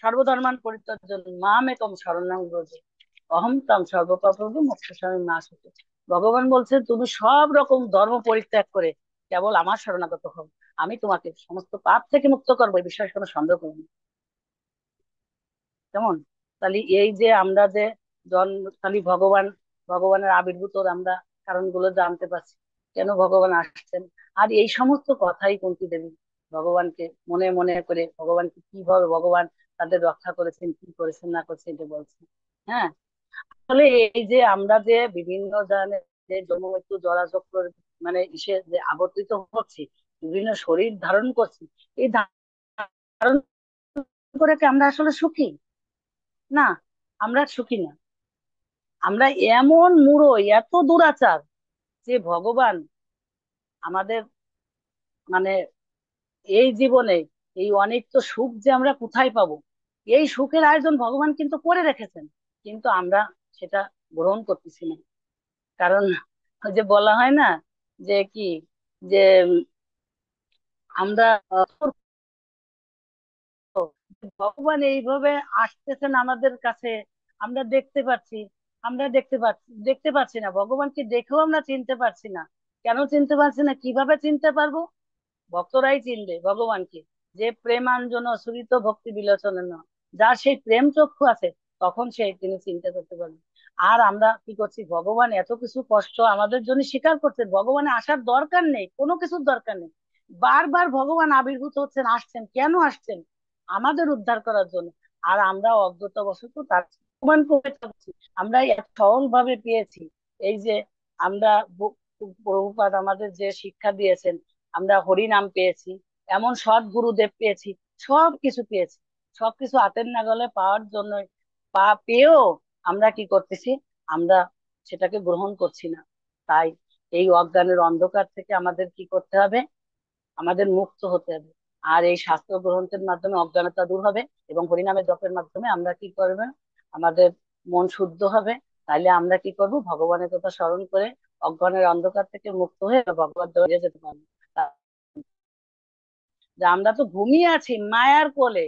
সর্বধর্মান পরিত্যাজ্য মাম একম শরণং ব্রজ, অহম তাম সর্বপাপজ্ঞ মোক্ষস্বামী নাশ হতে। ভগবান বলছেন তুমি সব রকম ধর্ম পরিত্যাগ করে কেবল আমার শরণাগত হও, আমি তোমাকে সমস্ত পাপ থেকে মুক্ত করবো, এই বিষয়ে কোনো সন্দেহ করবো না। কেমন? তাহলে এই যে আমরা যে জন্ম, তাহলে ভগবানের আবির্ভূত আমরা কারণগুলো জানতে পারছি, কেন ভগবান আসছেন। আর এই সমস্ত কথাই কুন্তী দেবী ভগবানকে মনে মনে করে ভগবানকে কিভাবে ভগবান তাদের রক্ষা করেছেন, কি করেছেন না করেছেন এটা বলছেন। হ্যাঁ, আসলে এই যে আমরা যে বিভিন্ন ধরনের যে জন্ম মৃত্যু জরা চক্র, মানে ইসে যে আবর্তিত হচ্ছি, বিভিন্ন শরীর ধারণ করছি, এই ধারণ করে কি আমরা আসলে সুখী? না, আমরা সুখী না। আমরা এমন মূঢ়, এত দুরাচার, যে ভগবান আমাদের মানে এই জীবনে এই অনিত্য সুখ যে আমরা কোথায় পাবো, এই সুখের আয়োজন ভগবান কিন্তু করে রেখেছেন, কিন্তু আমরা সেটা গ্রহণ করতেছি না। কারণ ওই যে বলা হয় না যে কি, যে আমরা ভগবান এইভাবে আসতেছেন আমাদের কাছে, আমরা দেখতে পাচ্ছি, আমরা দেখতে পাচ্ছি না ভগবানকে, দেখেও আমরা চিনতে পারছি না। কেন চিনতে পারছি না, কিভাবে চিনতে পারবো? ভক্তরাই চিনবে ভগবানকে, যে প্রেমাঞ্জন সুরিত ভক্তি বিলোচন, যার সেই প্রেম চক্ষু আছে, তখন তিনি চিন্তা করতে পারবেন। আর আমরা কি করছি, ভগবান এত কিছু কষ্ট আমাদের জন্য স্বীকার করছেন, ভগবানে আসার দরকার নেই, কোনো কিছুর দরকার নেই। বারবার ভগবান আবির্ভূত হচ্ছেন, আসছেন, কেন আসছেন? আমাদের উদ্ধার করার জন্য। আর আমরা অজ্ঞতাবশত তার প্রমাণ করে থাকছি। আমরা এত সরল ভাবে পেয়েছি। এই যে আমরা প্রভুপাদ আমাদের যে শিক্ষা দিয়েছেন, আমরা হরি নাম পেয়েছি, এমন সৎ গুরুদেব পেয়েছি, সবকিছু পেয়েছি। সবকিছু হাতের নাগালে পাওয়ার জন্য পেয়েও আমরা কি করতেছি, আমরা সেটাকে গ্রহণ করছি না। তাই এই অজ্ঞানের অন্ধকার থেকে আমাদের কি করতে হবে, আমাদের মুক্ত হতে হবে। আর এই শাস্ত্র গ্রন্থের মাধ্যমে অজ্ঞানতা দূর হবে, এবং হরিনামের জপের মাধ্যমে আমরা কি করবে, আমাদের মন শুদ্ধ হবে। তাইলে আমরা কি করব, ভগবানের কথা স্মরণ করে অজ্ঞানের অন্ধকার থেকে মুক্ত হয়ে ভগবত দ্বারে যেতে পারবো। যে আমরা তো ঘুমিয়ে আছি মায়ার কোলে,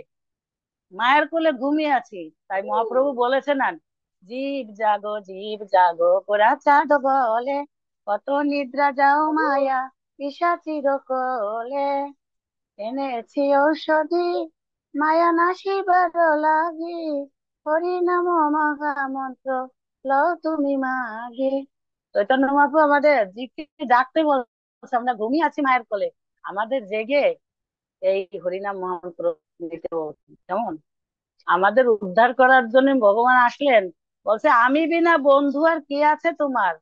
মায়ের কোলে ঘুমিয়ে আছি। তাই মহাপ্রভু বলেছেন না, জীব জাগো কোরা চাঁদ বলে, কত নিদ্রা যাও মায়া পিশাচির কোলে, এনেছি ঔষধি মায়া নাশিবার লাগি, হরি নাম মহা মন্ত্র লও তুমি মাগে। চৈতন্য মহাপ্রভু আমাদের জিকে ডাকতে বলছে, আমরা ঘুমিয়ে আছি মায়ের কোলে, আমাদের জেগে এই হরিনাম মহামন্ত্র নিতে বলছে। কেমন আমাদের উদ্ধার করার জন্য ভগবান আসলেন, বলছে আমি বিনা বন্ধু আর কে আছে তোমার,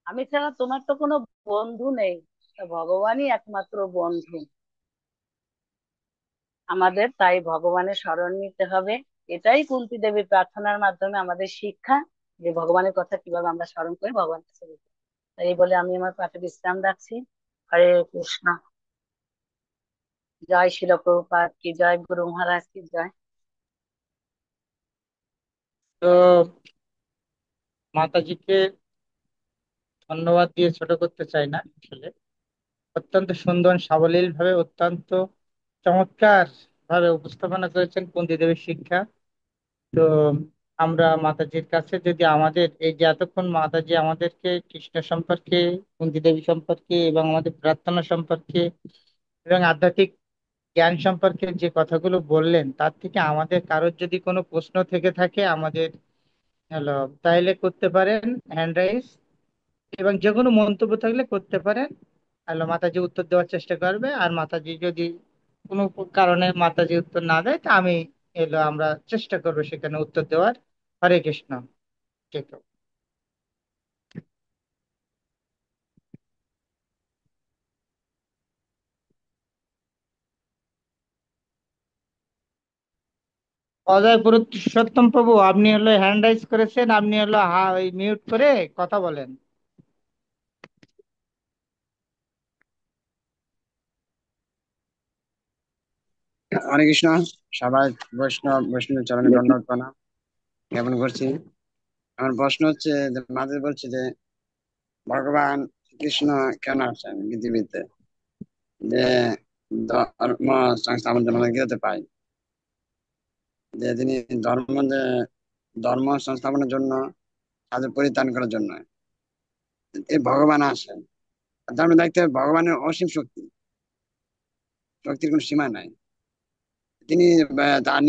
আমি ছাড়া তোমার তো কোনো বন্ধু নেই, তা ভগবানই একমাত্র বন্ধু আমাদের। তাই ভগবানের শরণ নিতে হবে। এটাই কুন্তী দেবীর প্রার্থনার মাধ্যমে আমাদের শিক্ষা, যে ভগবানের কথা কিভাবে আমরা স্মরণ করে ভগবানের কাছে যেতে। তাই এই বলে আমি আমার পাঠে বিশ্রাম রাখছি। হরে কৃষ্ণ। জয় শিল প্রভুপাদ কি জয়, গুরু মহারাজ কি জয়। তো মাতাজিকে ধন্যবাদ দিয়ে ছোট করতে চাই না আসলে। অত্যন্ত সুন্দর সাবলীল ভাবে, অত্যন্ত চমৎকার ভাবে উপস্থাপনা করেছেন কুন্তী দেবীর শিক্ষা। তো আমরা মাতাজির কাছে যদি আমাদের এই যে এতক্ষণ মাতাজি আমাদেরকে কৃষ্ণ সম্পর্কে, কুন্তী দেবী সম্পর্কে এবং আমাদের প্রার্থনা সম্পর্কে এবং আধ্যাত্মিক জ্ঞান সম্পর্কে যে কথাগুলো বললেন, তার থেকে আমাদের কারোর যদি কোনো প্রশ্ন থেকে থাকে আমাদের হ্যালো তাহলে করতে পারেন হ্যান্ড রাইজ, এবং যে কোনো মন্তব্য থাকলে করতে পারেন। হ্যালো মাতাজি উত্তর দেওয়ার চেষ্টা করবে, আর মাতাজি যদি কোনো কারণে মাতাজি উত্তর না দেয় তা আমি আমরা চেষ্টা করবো সেখানে উত্তর দেওয়ার। হরে কৃষ্ণ। ঠিক আছে। অজয় পুরুষোত্তম প্রভু, আপনি হ্যান্ড রাইজ করেছেন, আপনি ওই মিউট করে কথা বলেন। হরে কৃষ্ণ। সবাই বৈষ্ণব চরণে দণ্ডবত প্রণাম জ্ঞাপন করছি। আমার প্রশ্ন হচ্ছে যে, মাঝে বলছে যে ভগবান কৃষ্ণ কেন আসেন পৃথিবীতে, যে ধর্ম সংস্থাপন জন্য আমরা গীতাতে পাই যে তিনি ধর্ম সংস্থাপনের জন্য, তাদের পরিত্রাণ করার জন্য এই ভগবান আসেন। তার মানে দেখতে হবে ভগবানের অসীম শক্তি, শক্তির কোনো সীমা নাই। তিনি তার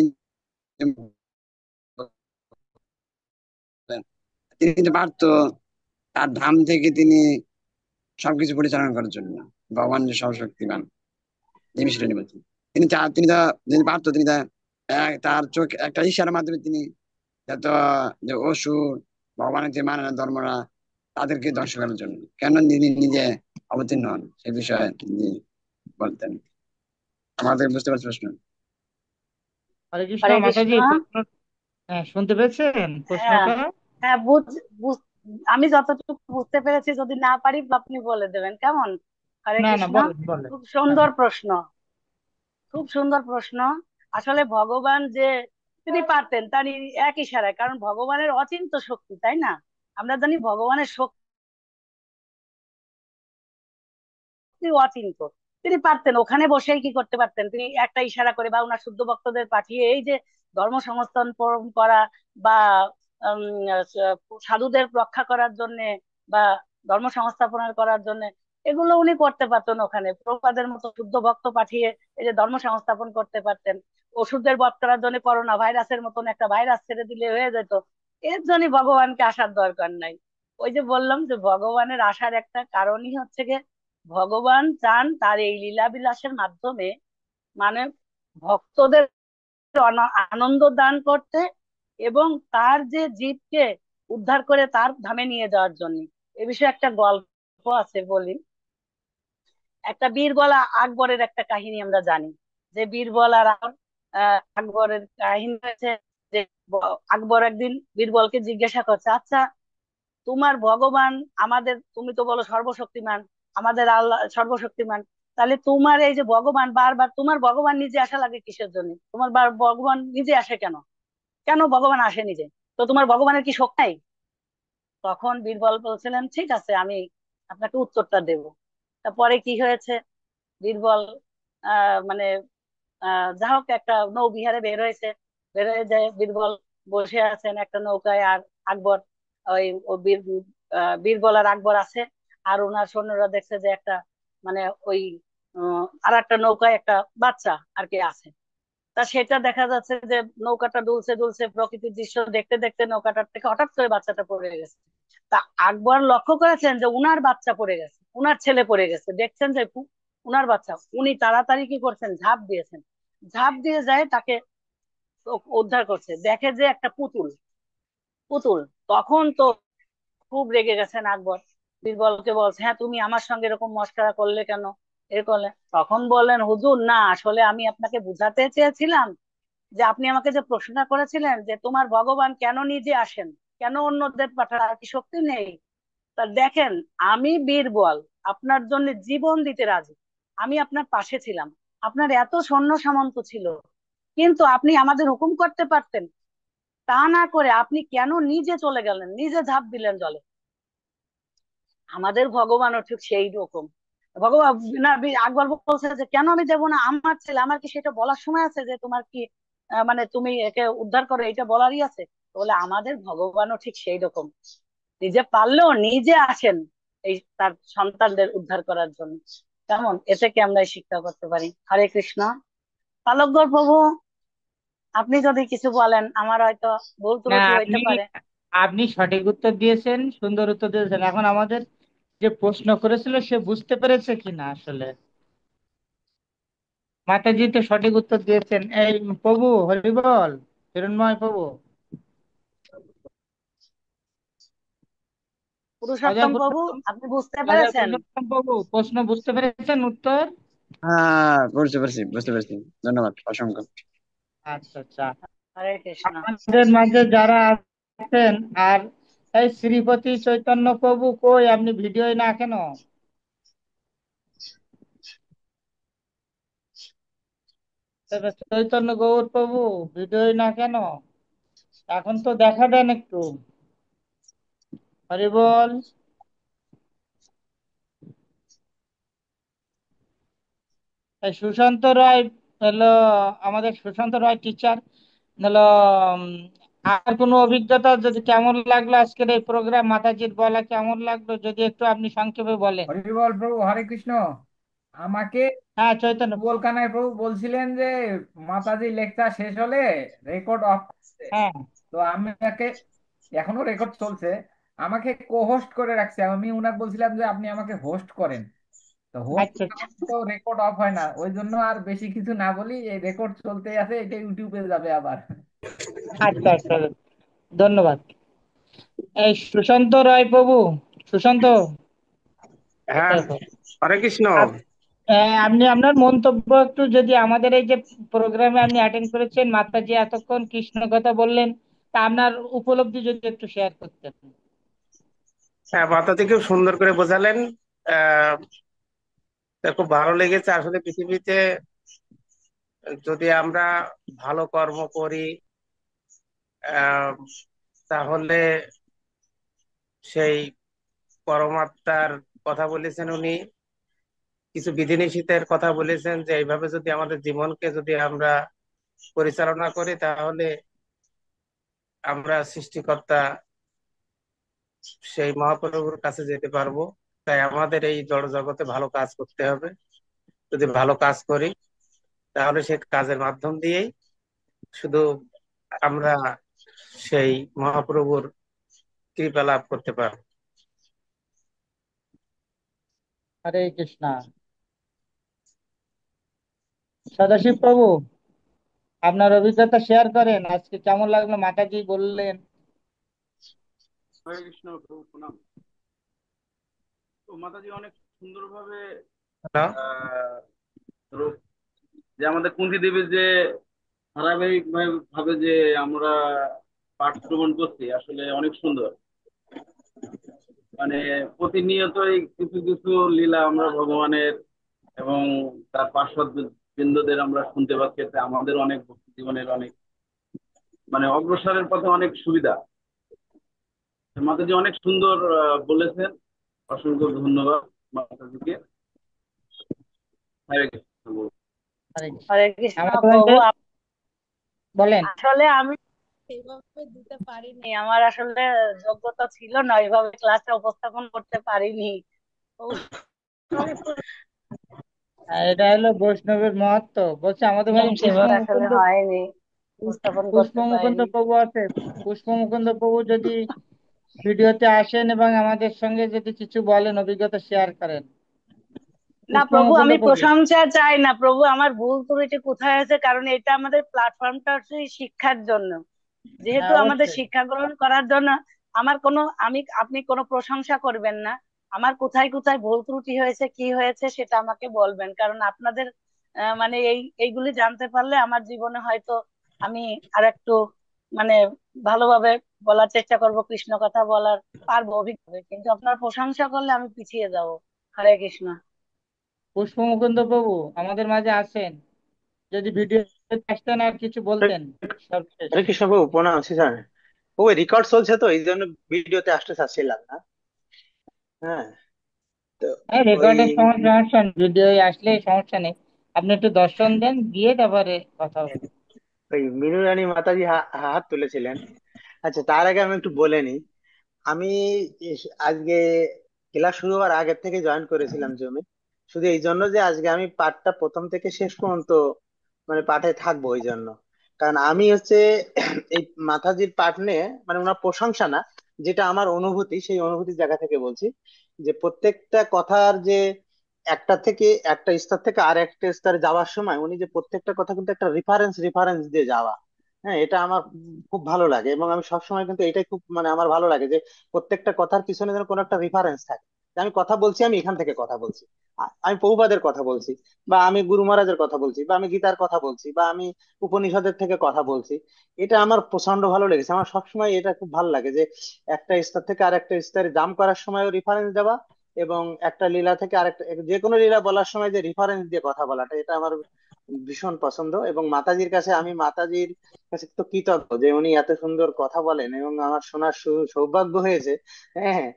তিনি কিন্তু পারতো তার ধাম থেকে তিনি সবকিছু পরিচালনা করার জন্য। ভগবান যে সর্বশক্তিমান, এই বিষয়টা নিয়ে বলছি। তিনি যদি পারতো, তিনি তার চোখ একটা ইশারার মাধ্যমে তিনি যত যে অসুর, ভগবানের যে মানে না ধর্মরা, তাদেরকে ধ্বংস করার জন্য কেন তিনি নিজে অবতীর্ণ হন, সে বিষয়ে তিনি বলতেন। আমাদের বুঝতে পারছি প্রশ্ন। হরে কৃষ্ণ হরে কৃষ্ণ। মাতাজি প্রশ্ন। হ্যাঁ, শুনতে পেয়েছেন হ্যাঁ, প্রশ্নটা? হ্যাঁ, আমি যতটুকু বুঝতে পেরেছি, যদি না পারি আপনি বলে দেবেন, কেমন? হরে না না, কৃষ্ণ। বলেন বলেন। খুব হ্যাঁ। সুন্দর প্রশ্ন। খুব সুন্দর প্রশ্ন। আসলে ভগবান যে তিনি পারতেন তার এক ইশারায়, কারণ ভগবানের অচিন্ত শক্তি, তাই না? আমরা জানি ভগবানের শক্তি অচিন্ত। তিনি পারতেন ওখানে বসেই কি করতে পারতেন, তিনি একটা ইশারা করে বা ওনার শুদ্ধ ভক্তদের পাঠিয়ে এই যে ধর্ম সংস্থান করা বা উম, সাধুদের রক্ষা করার জন্য বা ধর্ম সংস্থাপন করার জন্য, এগুলো উনি করতে পারতেন। ওখানে প্রভুপাদের মতো শুদ্ধ ভক্ত পাঠিয়ে এই যে ধর্ম সংস্থাপন করতে পারতেন। ওষুধের বধ করার জন্য করোনা ভাইরাসের মতন একটা ভাইরাস ছেড়ে দিলে হয়ে যেত। এর জন্য ভগবানকে আসার দরকার নাই। ওই যে বললাম যে ভগবানের আসার একটা কারণই হচ্ছে গিয়ে ভগবান চান তার এই লীলা বিলাসের মাধ্যমে মানে ভক্তদের আনন্দ দান করতে এবং তার যে জীবকে উদ্ধার করে তার ধামে নিয়ে যাওয়ার জন্য। এ বিষয়ে একটা গল্প আছে, বলি। একটা বীরবলা আকবরের একটা কাহিনী আমরা জানি, যে বীরবল আর আকবরের কাহিনী হয়েছে যে আকবর একদিন বীরবলকে জিজ্ঞাসা করছে, আচ্ছা তোমার ভগবান আমাদের, তুমি তো বলো সর্বশক্তিমান, আমাদের আল্লাহ সর্বশক্তিমান, তাহলে তোমার এই যে ভগবান বারবার, তোমার ভগবান নিজে আসা লাগে কিসের জন্য? তোমার ভগবান নিজে আসে কেন? কেন ভগবান আসে নিজে? তো তোমার ভগবানের কি শক্তি নাই? তখন বীরবল বলছিলেন, ঠিক আছে আমি আপনাকে উত্তরটা দেব। তারপরে কি হয়েছে, বীরবল মানে যা হোক একটা নৌবিহারে বের হয়েছে। বের হয়ে যায় বীরবল, বসে আছেন একটা নৌকায়, আর আকবর ওই ও বীরবল আর আকবর আছে। আর ওনার সৈন্যরা দেখছে যে একটা মানে ওই আর একটা নৌকায় একটা বাচ্চা আর কি আছে। তা সেটা দেখা যাচ্ছে যে নৌকাটা দুলছে দুলছে, প্রকৃতির দৃশ্য দেখতে দেখতে নৌকাটার থেকে হঠাৎ করে বাচ্চাটা পড়ে গেছে। তা আকবর লক্ষ্য করেছেন যে উনার বাচ্চা পড়ে গেছে, উনার ছেলে পড়ে গেছে, দেখছেন যে উনার বাচ্চা। উনি তাড়াতাড়ি কি করছেন, ঝাঁপ দিয়েছেন। ঝাঁপ দিয়ে যায় তাকে উদ্ধার করছে, দেখে যে একটা পুতুল। পুতুল তখন তো খুব রেগে গেছেন আকবর। বীরবলকে বলছে, হ্যাঁ তুমি আমার সঙ্গে এরকম মস্করা করলে কেন, এর করলে? তখন বললেন, হুজুর না, আসলে আমি আপনাকে বুঝাতে চেয়েছিলাম যে আপনি আমাকে যে প্রশ্নটা করেছিলেন যে তোমার ভগবান কেন নিজে আসেন, কেন অন্যদের পাঠান, আর কি শক্তি নেই? তা দেখেন, আমি বীরবল আপনার জন্য জীবন দিতে রাজি। আমি আপনার পাশে ছিলাম, আপনার এত সৈন্য সামন্ত ছিল, কিন্তু আপনি আমাদের হুকুম করতে পারতেন। তা না করে আপনি কেন নিজে চলে গেলেন, নিজে ঝাঁপ দিলেন জলে? আমাদের ভগবানও ঠিক সেই রকম। ভগবান না, আকবর বলছে যে কেন আমি দেবো না, আমার ছেলে, আমার কি সেটা বলার সময় আছে যে তোমার কি মানে তুমি একে উদ্ধার করো, এটা বলারই আছে? বলে আমাদের ভগবানও ঠিক সেই রকম, নিজে পারলেও নিজে আসেন এই তার সন্তানদের উদ্ধার করার জন্য। কেমন, এ থেকে আমরা এই শিক্ষা করতে পারি। হরে কৃষ্ণ। পালকগড় প্রভু, আপনি যদি কিছু বলেন, আমার হয়তো ভুল না, ত্রুটি হইতে আপনি পারে। আপনি সঠিক উত্তর দিয়েছেন, সুন্দর উত্তর দিয়েছেন। এখন আমাদের যে প্রশ্ন করেছিল সে বুঝতে পেরেছে কিনা আসলে। মাতাজি তো সঠিক উত্তর দিয়েছেন। এই প্রভু হরিবল, হিরণময় প্রভু, অজয় পুরুষোত্তম প্রভু, পুরুষোত্তম, আপনি বুঝতে অজয় পেরেছেন? পুরুষোত্তম প্রভু প্রশ্ন বুঝতে পেরেছেন উত্তর? হ্যাঁ, বুঝতে পারছি, বুঝতে পারছি। ধন্যবাদ অসংখ্য। আচ্ছা আচ্ছা। হরে কৃষ্ণ। আমাদের মাঝে যারা আছেন, আর এই শ্রীপতি চৈতন্য প্রভু কই, আপনি ভিডিও না কেন? তবে চৈতন্য গৌর প্রভু ভিডিও না কেন? এখন তো দেখা দেন একটু। হরি বল। এই সুশান্ত রায় হলো, আমাদের সুশান্ত রায় টিচার হলো। উম, আর কোনো অভিজ্ঞতা, যদি কেমন লাগলো আজকের এই প্রোগ্রাম, মাতাজির বলা কেমন লাগলো, যদি একটু আপনি সংক্ষেপে বলেন। হরি বল প্রভু, হরে কৃষ্ণ। আমাকে হ্যাঁ চৈতন্য। বলকানায় প্রভু বলছিলেন যে মাতাজি লেকচার শেষ হলে রেকর্ড অফ করতে। হ্যাঁ। তো আমি আমাকে, এখনো রেকর্ড চলছে, আমাকে কো হোস্ট করে রাখছে। আমি উনাকে বলছিলাম যে আপনি আমাকে হোস্ট করেন। তো হোস্ট আচ্ছা আচ্ছা। তো রেকর্ড অফ হয় না, ওই জন্য আর বেশি কিছু না বলি, এই রেকর্ড চলতে আছে, এটা ইউটিউবে যাবে আবার। আচ্ছা আচ্ছা, ধন্যবাদ। এই সুশান্ত রায় প্রভু, সুশান্ত, হ্যাঁ, হরে কৃষ্ণ। আপনি আপনার মন্তব্য একটু, যদি আমাদের এই যে প্রোগ্রামে আপনি অ্যাটেন্ড করেছেন, মাতাজি এতক্ষণ কৃষ্ণ কথা বললেন, তা আপনার উপলব্ধি যদি একটু শেয়ার করতেন। হ্যাঁ, মাতাজি খুব সুন্দর করে বোঝালেন। আহ তা খুব ভালো লেগেছে আসলে। পৃথিবীতে যদি আমরা ভালো কর্ম করি আহ, তাহলে সেই পরমাত্মার কথা বলেছেন উনি, কিছু বিধিনিষেধের কথা বলেছেন যে এইভাবে যদি আমাদের জীবনকে যদি আমরা পরিচালনা করি তাহলে আমরা সৃষ্টিকর্তা সেই মহাপ্রভুর কাছে যেতে পারবো। তাই আমাদের এই জড় জগতে ভালো কাজ করতে হবে। যদি ভালো কাজ করি তাহলে সেই কাজের মাধ্যম দিয়েই শুধু আমরা সেই মহাপ্রভুর কৃপা লাভ করতে পারবো। হরে কৃষ্ণা। সদাশিব প্রভু, আপনার অভিজ্ঞতা শেয়ার করেন, আজকে কেমন লাগলো মাতাজি বললেন। হরে কৃষ্ণ প্রভু প্রণাম। তো মাতাজি অনেক সুন্দরভাবে হ্যালো। আহ ধরো যে আমাদের কুন্তী দেবীর যে ধারাবাহিক ভাবে যে আমরা পাঠ শ্রবণ করছি আসলে অনেক সুন্দর। মানে প্রতিনিয়তই কিছু কিছু লীলা আমরা ভগবানের এবং তার পার্শ্বদ বৃন্দদের আমরা শুনতে পাচ্ছি, এতে আমাদের অনেক ভক্তি জীবনের অনেক মানে অগ্রসরের পথে অনেক সুবিধা। মাতাজি অনেক সুন্দর বলেছেন, অসংখ্য ধন্যবাদ মাতাজিকে। হরে কৃষ্ণ। হরে কৃষ্ণ। হরে কৃষ্ণ আমাদের প্রভু। বলেন। আসলে আমি সেইভাবে দিতে পারিনি, আমার আসলে যোগ্যতা ছিল না, ওইভাবে ক্লাসে উপস্থাপন করতে পারিনি। ও, এটা হলো বৈষ্ণবের মহত্ব। বলছে আমাদের মাঝে পুষ্প সেভাবে আসলে মুকুন্দ, হয়নি, উপস্থাপন পুষ্প করতে মুকুন্দ পারিনি। প্রভু আছে। পুষ্প মুকুন্দ প্রভু যদি ভিডিওতে আসেন এবং আমাদের সঙ্গে যদি কিছু বলেন, অভিজ্ঞতা শেয়ার করেন। না পুষ্প প্রভু, মুকুন্দ আমি প্রভু। প্রশংসা চাই না প্রভু, আমার ভুল ত্রুটি কোথায় আছে, কারণ এটা আমাদের প্ল্যাটফর্মটা হচ্ছে শিক্ষার জন্য, যেহেতু হ্যাঁ, আমাদের অবশ্যই। শিক্ষা গ্রহণ করার জন্য। আমার কোনো আপনি কোনো প্রশংসা করবেন না, আমার কোথায় কোথায় ভুল ত্রুটি হয়েছে কি হয়েছে সেটা আমাকে বলবেন, কারণ আপনাদের মানে এইগুলি জানতে পারলে আমার জীবনে হয়তো আমি আর একটু মানে ভালোভাবে বলার চেষ্টা করব, কৃষ্ণ কথা বলার পারবো অভিজ্ঞতা, কিন্তু আপনার প্রশংসা করলে আমি পিছিয়ে যাব। হরে কৃষ্ণ। পুষ্প মুকুন্দ প্রভু আমাদের মাঝে আছেন, যদি ভিডিওতে আসতেন আর কিছু বলতেন সর্বশেষ। হরে কৃষ্ণ বাবু, প্রণাম আছি স্যার। ওই রেকর্ড চলছে তো এই জন্য ভিডিওতে আসতে চাচ্ছিলাম না। হ্যাঁ। তো হ্যাঁ, ওই রেকর্ডের সমস্যা নেই, ভিডিও আসলে সমস্যা নেই। আপনি একটু দর্শন দেন, দিয়ে তারপরে কথা হবে। ওই মিনু রানী মাতাজি হাত তুলেছিলেন। আচ্ছা, তার আগে আমি একটু বলে নিই। আমি আজকে ক্লাস শুরু হওয়ার আগের থেকে জয়েন করেছিলাম জমি, শুধু এই জন্য যে আজকে আমি পাঠটা প্রথম থেকে শেষ পর্যন্ত মানে পাঠে থাকবো ওই জন্য। কারণ আমি হচ্ছে এই মাতাজির পাঠ নিয়ে মানে ওনার প্রশংসা না, যেটা আমার অনুভূতি সেই অনুভূতির জায়গা থেকে বলছি যে প্রত্যেকটা কথার যে একটা থেকে একটা স্তর থেকে আর একটা স্তরে যাওয়ার সময় উনি যে প্রত্যেকটা কথা কিন্তু একটা রেফারেন্স রেফারেন্স দিয়ে যাওয়া। হ্যাঁ, এটা আমার খুব ভালো লাগে এবং আমি সবসময় কিন্তু এটাই খুব মানে আমার ভালো লাগে যে প্রত্যেকটা কথার পিছনে যেন কোনো একটা রেফারেন্স থাকে। যে আমি কথা বলছি, আমি এখান থেকে কথা বলছি, আমি প্রভুপাদের কথা বলছি, বা আমি গুরু মহারাজের কথা বলছি, বা আমি গীতার কথা বলছি, বা আমি উপনিষদের থেকে কথা বলছি। এটা আমার প্রচন্ড ভালো লেগেছে। আমার সবসময় এটা খুব ভালো লাগে যে একটা স্তর থেকে আরেকটা স্তরে জাম্প করার সময় রেফারেন্স দেওয়া, এবং একটা লীলা থেকে আরেকটা যে কোনো লীলা বলার সময় যে রেফারেন্স দিয়ে কথা বলাটা, এটা আমার ভীষণ পছন্দ। এবং মাতাজির কাছে আমি মাতাজির কাছে তো কৃতজ্ঞ যে উনি এত সুন্দর কথা বলেন এবং আমার শোনার সৌভাগ্য হয়েছে। হ্যাঁ,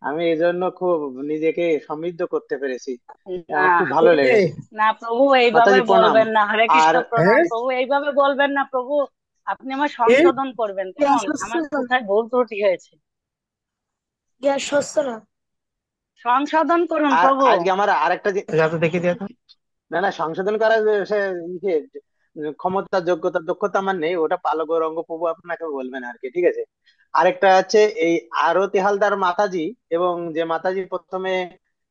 আমি এই জন্য খুব নিজেকে সমৃদ্ধ করতে পেরেছি। না, আমার খুব ভালো লেগেছে। না প্রভু এইভাবে মাতাজি প্রণাম। বলবেন না, হরে আর কৃষ্ণ প্রণাম প্রভু, এইভাবে বলবেন না প্রভু। আপনি আমার সংশোধন করবেন, কেমন আমার কোথায় ভুল ত্রুটি হয়েছে সংশোধন করুন আর প্রভু। আজকে আমার আরেকটা যা তো দেখি দিয়া তো। না না, সংশোধন করার সে ইয়ে ক্ষমতা যোগ্যতা দক্ষতা আমার নেই, ওটা পালক রঙ্গ প্রভু আপনাকে বলবেন আর কি, ঠিক আছে। আরেকটা আছে এই আরতি হালদার মাতাজি, এবং যে মাতাজি প্রথমে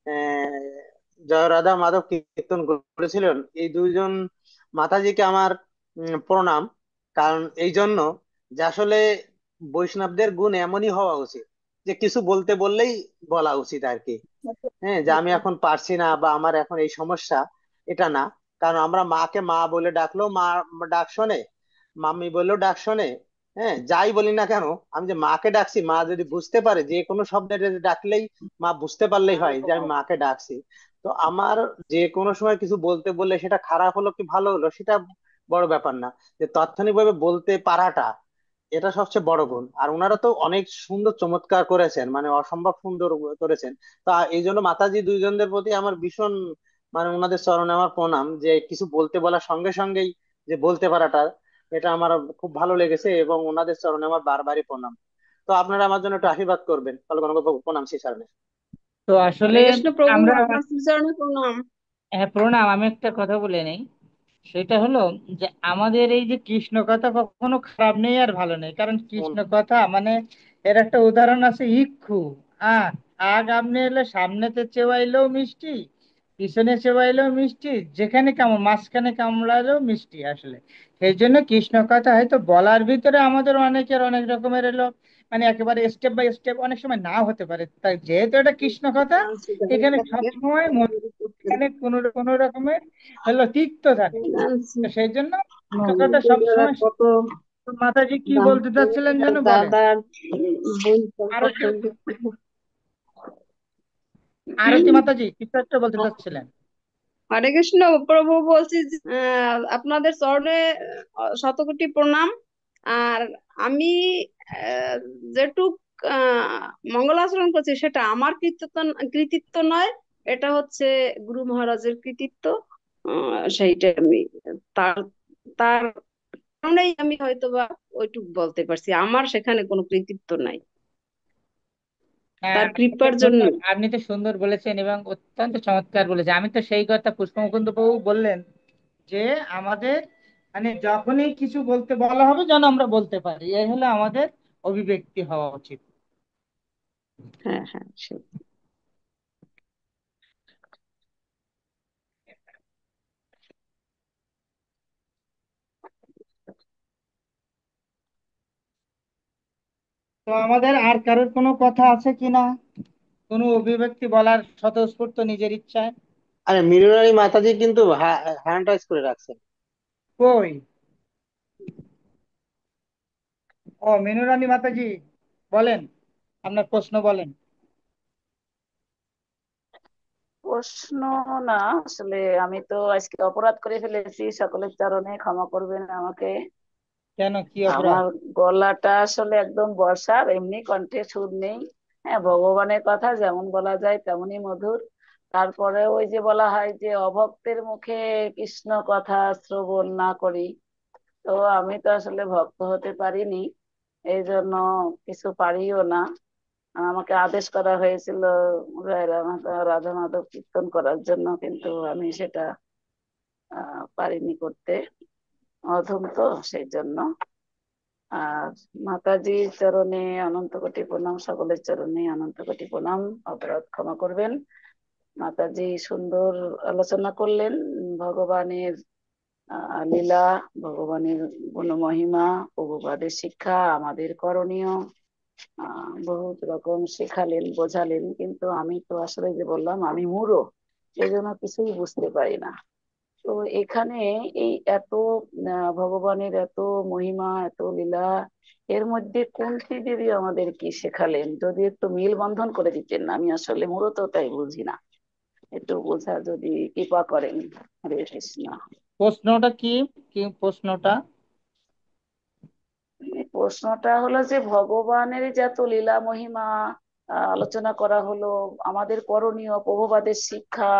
আহ জয় রাধা মাধব কীর্তন করেছিলেন, এই দুইজন মাতাজিকে আমার প্রণাম। কারণ এই জন্য যে আসলে বৈষ্ণবদের গুণ এমনই হওয়া উচিত যে কিছু বলতে বললেই বলা উচিত আর কি। হ্যাঁ, যে আমি এখন পারছি না বা আমার এখন এই সমস্যা, এটা না। কারণ আমরা মাকে মা বলে ডাকলেও মা ডাক শোনে, মাম্মি বললেও ডাক শোনে। হ্যাঁ, যাই বলি না কেন, আমি যে মাকে ডাকছি, মা যদি বুঝতে পারে, যে কোনো শব্দের ডাকলেই মা বুঝতে পারলেই হয় যে আমি মাকে ডাকছি। তো আমার যে কোনো সময় কিছু বলতে বললে সেটা খারাপ হলো কি ভালো হলো সেটা বড় ব্যাপার না, যে তাৎক্ষণিকভাবে বলতে পারাটা এটা সবচেয়ে বড় গুণ। আর ওনারা তো অনেক সুন্দর চমৎকার করেছেন, মানে অসম্ভব সুন্দর করেছেন। তা এই জন্য মাতাজি দুইজনদের প্রতি আমার ভীষণ, মানে ওনাদের চরণে আমার প্রণাম, যে কিছু বলতে বলার সঙ্গে সঙ্গেই যে বলতে পারাটা, এটা আমার খুব ভালো লেগেছে, এবং ওনাদের চরণে আমার বারবারই প্রণাম। তো আপনারা আমার জন্য একটু আশীর্বাদ করবেন, তাহলে কোনো প্রণাম সেই কারণে। তো আসলে হরে কৃষ্ণ প্রভু, আমরা, আপনার শ্রীচরণে প্রণাম। হ্যাঁ প্রণাম, আমি একটা কথা বলে নেই। সেটা হলো যে আমাদের এই যে কৃষ্ণ কথা কখনো খারাপ নেই আর ভালো নেই, কারণ কৃষ্ণ কথা মানে এর একটা উদাহরণ আছে, ইক্ষু। আগ, আগ আপনি এলে সামনেতে চেবাইলেও মিষ্টি, পিছনে চেবাইলেও মিষ্টি, যেখানে কামড় মাঝখানে কামড়ালেও মিষ্টি আসলে। সেই জন্য কৃষ্ণ কথা হয়তো বলার ভিতরে আমাদের অনেকের অনেক রকমের এলো, মানে একেবারে স্টেপ বাই স্টেপ অনেক সময় নাও হতে পারে, তাই যেহেতু এটা কৃষ্ণ কথা, এখানে সবসময় এখানে কোনো কোনো রকমের হলো তিক্ত থাকে। তো সেই জন্য কৃষ্ণ কথা সবসময়। কত তো মাতাজি কি দাম, বলতে চাচ্ছিলেন যেন বলেন। দাদার বই আরতি, সম্পর্কে। আরতি মাতাজি কিছু একটা বলতে চাচ্ছিলেন। হরে কৃষ্ণ প্রভু, বলছি যে, আপনাদের চরণে শতকোটি প্রণাম। আর আমি আহ, যেটুক মঙ্গল আচরণ করছি সেটা আমার কৃতিত্ব নয়, এটা হচ্ছে গুরু মহারাজের কৃতিত্ব। সেইটা আমি তার তার কারণেই আমি হয়তোবা ওইটুক বলতে পারছি, আমার সেখানে কোনো কৃতিত্ব নাই, হ্যাঁ, তার কৃপার জন্য। আপনি তো সুন্দর বলেছেন এবং অত্যন্ত চমৎকার বলেছেন। আমি তো সেই কথা পুষ্পমুকুন্দ বাবু বললেন যে আমাদের মানে যখনই কিছু বলতে বলা হবে যেন আমরা বলতে পারি, এই হলো আমাদের অভিব্যক্তি হওয়া উচিত। হ্যাঁ, হ্যাঁ, সেই। তো আমাদের আর কারোর কোনো কথা আছে কিনা, কোনো অভিব্যক্তি বলার স্বতঃস্ফূর্ত নিজের ইচ্ছায়? আরে মিনুরারি মাতাজি কিন্তু হ্যান্ড রাইজ করে রাখছেন। কই? ও মিনুরানী মাতাজি, বলেন, আপনার প্রশ্ন বলেন। প্রশ্ন না, আসলে আমি তো আজকে অপরাধ করে ফেলেছি, সকলের চরণে ক্ষমা করবেন আমাকে। কেন, কি অপরাধ? আমার গলাটা আসলে একদম বর্ষার, এমনি কণ্ঠে সুর নেই। হ্যাঁ, ভগবানের কথা যেমন বলা যায় তেমনই মধুর। তারপরে ওই যে বলা হয় যে অভক্তের মুখে কৃষ্ণ কথা শ্রবণ না করি, তো আমি তো আসলে ভক্ত হতে পারিনি, এই জন্য কিছু পারিও না। আমাকে আদেশ করা হয়েছিল রাধা মাধব কীর্তন করার জন্য, কিন্তু আমি সেটা পারিনি করতে, অধম তো সেই জন্য। আর মাতাজির চরণে অনন্ত কোটি প্রণাম, সকলের চরণে অনন্ত কোটি প্রণাম, অপরাধ ক্ষমা করবেন। মাতাজি সুন্দর আলোচনা করলেন ভগবানের লীলা, ভগবানের গুণমহিমা, প্রভুপাদের শিক্ষা, আমাদের করণীয়, বহুত রকম শেখালেন, বোঝালেন, কিন্তু আমি তো আসলে যে বললাম আমি মূঢ়, এই জন্য কিছুই বুঝতে পারি না। তো এখানে এই এত ভগবানের এত মহিমা, এত লীলা, এর মধ্যে কুন্তী দেবী আমাদের কি শেখালেন, যদি একটু মিল বন্ধন করে দিতেন, আমি আসলে মূলত তাই বুঝি না, একটু বোঝা যদি কৃপা করেন। হরে কৃষ্ণ। প্রশ্নটা কি, কি প্রশ্নটা? এই প্রশ্নটা হলো যে ভগবানের যে এত লীলা মহিমা আলোচনা করা হলো, আমাদের করণীয়, প্রভুপাদের শিক্ষা,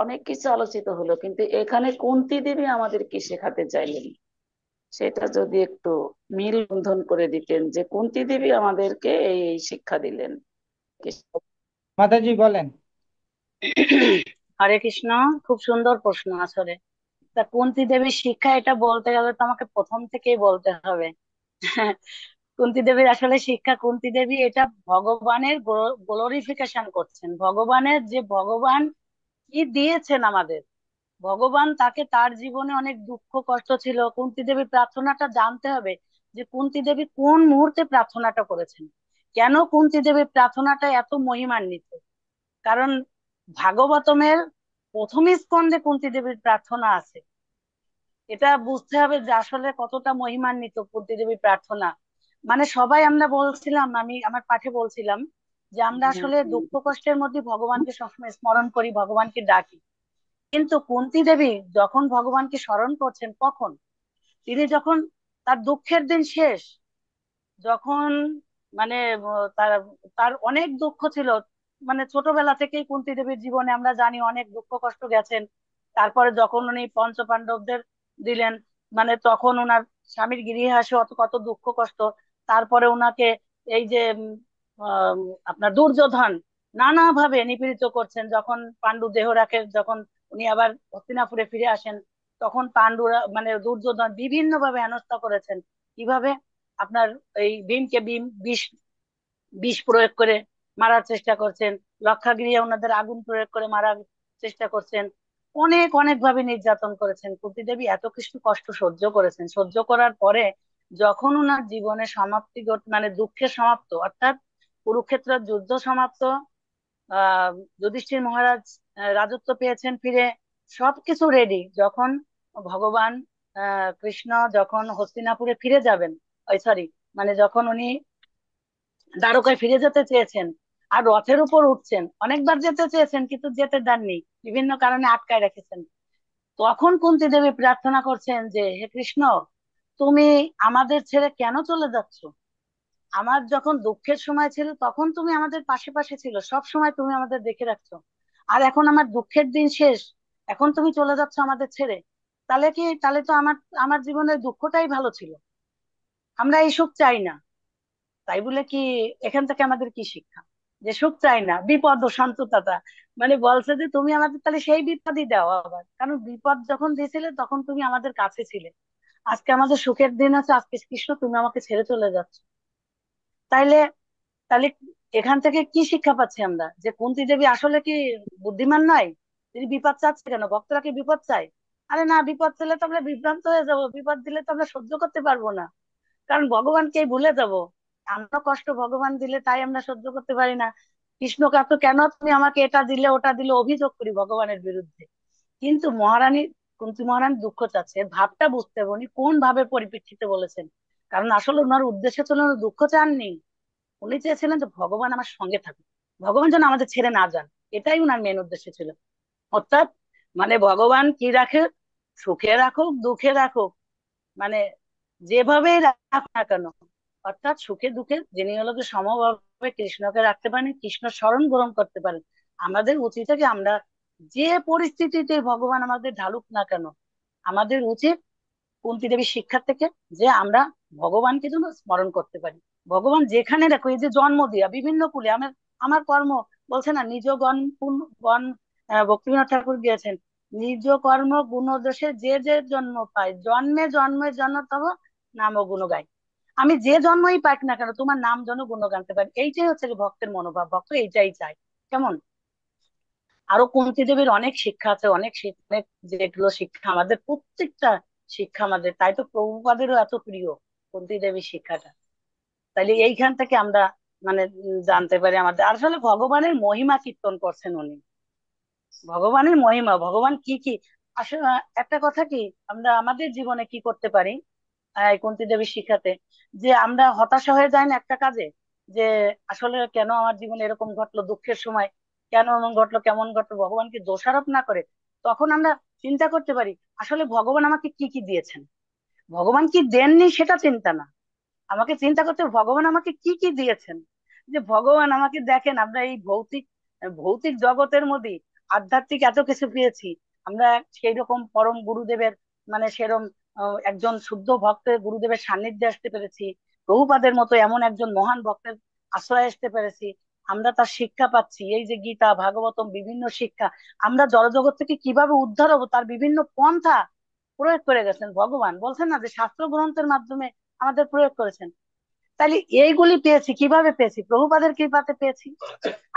অনেক কিছু আলোচিত হলো, কিন্তু এখানে কুন্তী দেবী আমাদের কি শেখাতে চাইলেন, সেটা যদি একটু মিল বন্ধন করে দিতেন, যে কুন্তী দেবী আমাদেরকে এই এই শিক্ষা দিলেন। মাতাজি বলেন। হরে কৃষ্ণ। খুব সুন্দর প্রশ্ন আসলে। তা কুন্তী দেবীর শিক্ষা, এটা বলতে গেলে তো আমাকে প্রথম থেকেই বলতে হবে। কুন্তী দেবীর আসলে শিক্ষা, কুন্তী দেবী এটা ভগবানের গ্লোরিফিকেশন করছেন, ভগবানের যে ভগবান কি দিয়েছেন আমাদের, ভগবান তাকে, তার জীবনে অনেক দুঃখ কষ্ট ছিল, কুন্তী দেবীর প্রার্থনাটা জানতে হবে যে কুন্তী দেবী কোন মুহূর্তে প্রার্থনাটা করেছেন, কেন কুন্তী দেবীর প্রার্থনাটা এত মহিমান্বিত। কারণ ভাগবতমের প্রথম স্কন্ধে কুন্তী দেবীর প্রার্থনা আছে, এটা বুঝতে হবে যে আসলে কতটা মহিমান্বিত কুন্তী দেবীর প্রার্থনা। মানে সবাই আমরা বলছিলাম, আমি আমার পাঠে বলছিলাম যে আমরা আসলে দুঃখ কষ্টের মধ্যে ভগবানকে সবসময় স্মরণ করি, ভগবানকে ডাকি, কিন্তু কুন্তী দেবী যখন ভগবানকে স্মরণ করছেন কখন, তিনি যখন তার দুঃখের দিন শেষ, যখন মানে তার তার অনেক দুঃখ ছিল, মানে ছোটবেলা থেকেই কুন্তী দেবীর জীবনে আমরা জানি অনেক দুঃখ কষ্ট গেছেন। তারপরে যখন উনি পঞ্চপাণ্ডবদের দিলেন, মানে তখন ওনার স্বামীর গৃহে আসে অত কত দুঃখ কষ্ট। তারপরে ওনাকে এই যে আম, আপনার দুর্যোধন নানাভাবে নিপীড়িত করছেন, যখন পাণ্ডু দেহ রাখে, যখন উনি আবার হস্তিনাপুরে ফিরে আসেন, তখন পাণ্ডুরা মানে দুর্যোধন বিভিন্ন ভাবে হেনস্থা করেছেন। কিভাবে? আপনার এই ভীমকে বিষ বিষ প্রয়োগ করে মারার চেষ্টা করছেন, লক্ষাগৃহে ওনাদের আগুন প্রয়োগ করে মারার চেষ্টা করছেন, অনেক অনেক ভাবে নির্যাতন করেছেন। কুন্তী দেবী এত কিছু কষ্ট সহ্য করেছেন। সহ্য করার পরে যখন ওনার জীবনে সমাপ্তি মানে দুঃখের সমাপ্ত, অর্থাৎ কুরুক্ষেত্রের যুদ্ধ সমাপ্ত, আহ যুধিষ্ঠির মহারাজ রাজত্ব পেয়েছেন ফিরে, সবকিছু রেডি, যখন ভগবান কৃষ্ণ যখন হস্তিনাপুরে ফিরে যাবেন, ওই সরি, মানে যখন উনি দ্বারকায় ফিরে যেতে চেয়েছেন আর রথের উপর উঠছেন, অনেকবার যেতে চেয়েছেন কিন্তু যেতে দেননি, বিভিন্ন কারণে আটকায় রেখেছেন, তখন কুন্তী দেবী প্রার্থনা করছেন যে হে কৃষ্ণ, তুমি আমাদের ছেড়ে কেন চলে যাচ্ছ? আমার যখন দুঃখের সময় ছিল তখন তুমি আমাদের পাশে পাশে ছিল, সব সময় তুমি আমাদের দেখে রাখছো, আর এখন আমার দুঃখের দিন শেষ, এখন তুমি চলে যাচ্ছ আমাদের ছেড়ে। তাহলে তো আমার আমার জীবনের দুঃখটাই ভালো ছিল, আমরা এই সুখ চাই না। তাই বলে কি এখান থেকে আমাদের কি শিক্ষা? যে সুখ চাই না, বিপদ ও সন্ততা, মানে বলছে যে তুমি আমাদের তাহলে সেই বিপদই দাও আবার, কারণ বিপদ যখন দিয়েছিলে তখন তুমি আমাদের কাছে ছিলে, আজকে আমাদের সুখের দিন আছে, আজকে কৃষ্ণ তুমি আমাকে ছেড়ে চলে যাচ্ছ। তাইলে তাহলে এখান থেকে কি শিক্ষা পাচ্ছি আমরা? যে কুন্তী দেবী আসলে কি বুদ্ধিমান নয়? তিনি বিপদ চাচ্ছে কেন? ভক্তরা কি বিপদ চায়? আরে না, বিপদ চাইলে তো আমরা বিভ্রান্ত হয়ে যাব, বিপদ দিলে তো আমরা সহ্য করতে পারবো না, কারণ ভগবানকেই ভুলে যাব। আমরা কষ্ট ভগবান দিলে তাই আমরা সহ্য করতে পারি না। কৃষ্ণকে তো কেন তুমি আমাকে এটা দিলে ওটা দিলে অভিযোগ করি ভগবানের বিরুদ্ধে। কিন্তু মহারানী, কুন্তী মহারানী দুঃখ চাচ্ছে, এর ভাবটা বুঝতে হবে উনি কোন ভাবে পরিপ্রেক্ষিতে বলেছেন। কারণ আসলে ওনার উদ্দেশ্য ছিল উনি দুঃখ চাননি, উনি চেয়েছিলেন যে ভগবান আমার সঙ্গে থাকুক, ভগবান যেন আমাদের ছেড়ে না যান, এটাই উনার মেন উদ্দেশ্য ছিল। অর্থাৎ মানে ভগবান কি রাখে, সুখে রাখুক দুঃখে রাখুক, মানে যেভাবে রাখ না কেন, অর্থাৎ সুখে দুঃখে যিনি হলো কি সমভাবে কৃষ্ণকে রাখতে পারেন, কৃষ্ণ স্মরণ গ্রহণ করতে পারেন, আমাদের উচিত কি আমরা যে পরিস্থিতিতে ভগবান আমাদের ঢালুক না কেন, আমাদের উচিত কুন্তী দেবীর শিক্ষা থেকে যে আমরা ভগবানকে যেন স্মরণ করতে পারি। ভগবান যেখানে দেখো, এই যে জন্ম দিয়া বিভিন্ন কুলে আমার আমার কর্ম, বলছে না নিজ গণ গণ ভক্তিবিনোদ ঠাকুর দিয়েছেন, নিজ কর্ম গুণদোষে যে যে জন্ম পায়, জন্মে জন্মে জন তব নাম ও গুণ গায়। আমি যে জন্মই পাই না কেন তোমার নাম যেন গুণ গানতে পারি, এইটাই হচ্ছে কি ভক্তের মনোভাব, ভক্ত এইটাই চাই। কেমন? আরো কুন্তী দেবীর অনেক শিক্ষা আছে, অনেক যেগুলো শিক্ষা আমাদের প্রত্যেকটা শিক্ষা আমাদের, তাই তো প্রভুপাদেরও এত প্রিয় কুন্তী দেবীর শিক্ষাটা। তাইলে এইখান থেকে আমরা মানে জানতে পারি আমাদের আসলে ভগবানের মহিমা কীর্তন করছেন উনি, ভগবানের মহিমা, ভগবান কি কি আসলে একটা কথা কি, আমরা আমাদের জীবনে কি করতে পারি এই কুন্তী দেবীর শিক্ষাতে, যে আমরা হতাশা হয়ে যাই না একটা কাজে, যে আসলে কেন আমার জীবনে এরকম ঘটলো, দুঃখের সময় কেন এমন ঘটলো, কেমন ঘটলো, ভগবানকে দোষারোপ না করে তখন আমরা চিন্তা করতে পারি আসলে ভগবান আমাকে কি কি দিয়েছেন। ভগবান কি দেননি সেটা চিন্তা না, আমাকে চিন্তা করতে হবে ভগবান আমাকে কি কি দিয়েছেন। যে ভগবান আমাকে দেখেন, আমরা এই ভৌতিক ভৌতিক জগতের মধ্যে আধ্যাত্মিক এত কিছু পেয়েছি, আমরা সেই রকম পরম গুরুদেবের মানে সেরম একজন শুদ্ধ ভক্তের গুরুদেবের সান্নিধ্যে আসতে পেরেছি, প্রভুপাদের মতো এমন একজন মহান ভক্তের আশ্রয় আসতে পেরেছি, আমরা তার শিক্ষা পাচ্ছি, এই যে গীতা ভাগবতম বিভিন্ন শিক্ষা, আমরা জড়জগৎ থেকে কিভাবে উদ্ধার হবো তার বিভিন্ন পন্থা প্রয়োগ করে গেছেন ভগবান, বলছেন না যে শাস্ত্র গ্রন্থের মাধ্যমে আমাদের প্রয়োগ করেছেন। তাহলে এইগুলি পেয়েছি কিভাবে? পেয়েছি প্রভুপাদের কৃপাতে পেয়েছি।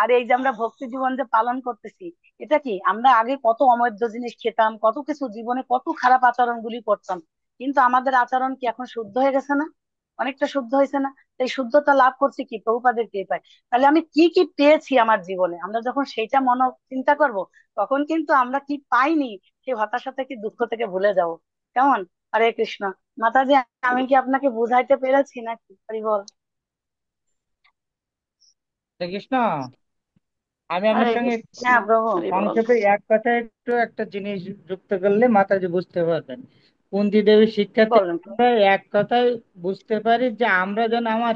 আর এই যে আমরা ভক্তি জীবন যে পালন করতেছি, এটা কি আমরা আগে কত অমৈধ্য জিনিস খেতাম, কত কিছু জীবনে কত খারাপ আচরণ গুলি করতাম, কিন্তু আমাদের আচরণ কি এখন শুদ্ধ হয়ে গেছে না? অনেকটা শুদ্ধ হয়েছে না? এই শুদ্ধতা লাভ করছি কি প্রভুপাদের কৃপায়। তাহলে আমি কি কি পেয়েছি আমার জীবনে, আমরা যখন সেইটা চিন্তা করব, তখন কিন্তু আমরা কি পাইনি সেই হতাশা থেকে দুঃখ থেকে ভুলে যাব। কেমন? হরে কৃষ্ণ। মাতাজি, আমি কি আপনাকে বুঝাইতে পেরেছি নাকি? হরি বল। হরে কৃষ্ণ। আমি আপনার হরে সঙ্গে কৃষ্ণ। হ্যাঁ প্রভু, হরি বল। সংক্ষেপে এক কথায় একটু একটা জিনিস যুক্ত করলে মাতাজি বুঝতে পারবেন। কুন্তী দেবীর শিক্ষা কি থেকে বলেন? আমরা এক কথায় বুঝতে পারি যে আমরা যেন আমার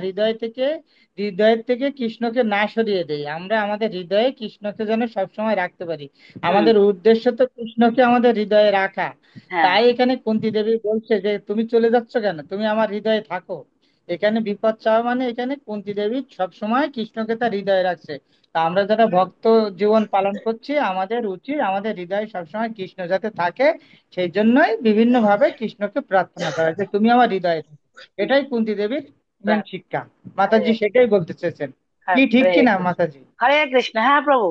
হৃদয়ের থেকে কৃষ্ণকে না সরিয়ে দেই, আমরা আমাদের হৃদয়ে কৃষ্ণকে যেন সবসময় রাখতে পারি। হুম। আমাদের উদ্দেশ্য তো কৃষ্ণকে আমাদের হৃদয়ে রাখা। হ্যাঁ। তাই এখানে কুন্তী দেবী বলছে যে তুমি চলে যাচ্ছ কেন, তুমি আমার হৃদয়ে থাকো। এখানে বিপদ চাওয়া মানে এখানে কুন্তী দেবী সবসময় কৃষ্ণকে তার হৃদয়ে রাখছে। তা আমরা যারা ভক্ত জীবন পালন করছি, আমাদের উচিত আমাদের হৃদয়ে সবসময় কৃষ্ণ যাতে থাকে, সেই জন্যই বিভিন্ন ভাবে কৃষ্ণকে প্রার্থনা করা যে তুমি আমার হৃদয়ে থাকো। এটাই কুন্তী দেবীর মেন শিক্ষা। মাতাজি হরে সেটাই বলতে চেয়েছেন। কি ঠিক হরে কিনা কৃষ্ণ। মাতাজি? হরে কৃষ্ণ, হ্যাঁ প্রভু,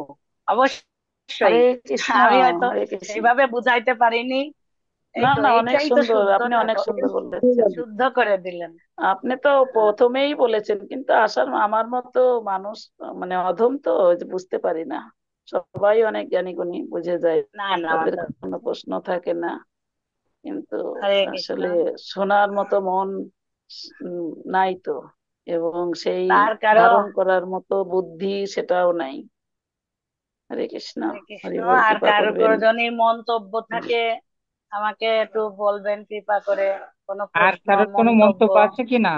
অবশ্যই। হরে কৃষ্ণ। আমি হয়তো হরে কৃষ্ণ। সেইভাবে বুঝাইতে পারিনি, এই না তো না, অনেক এইটাই তো সুন্দর, আপনি শুদ্ধটা, অনেক সুন্দর বলেছেন। শুদ্ধ করে দিলেন। আপনি তো প্রথমেই বলেছেন, কিন্তু আসার আমার মতো মানুষ মানে অধম তো, ওই যে বুঝতে পারি না। সবাই অনেক জ্ঞানী গুণী, বুঝে যায়, না না তাদের মাতা, কোনো প্রশ্ন থাকে না। কিন্তু হরে কৃষ্ণ। আসলে শোনার মতো মন নাই তো, এবং সেই তার কারো, ধারণ করার মতো বুদ্ধি সেটাও নাই। হরে কৃষ্ণ। হরে কৃষ্ণ। হরি বল, আর কৃপা কারো করবেন। কোনো যদি মন্তব্য থাকে আমাকে একটু বলবেন কৃপা করে, কোনো আর প্রশ্ন কারোর কোনো মন্তব্য। মন্তব্য আছে কিনা?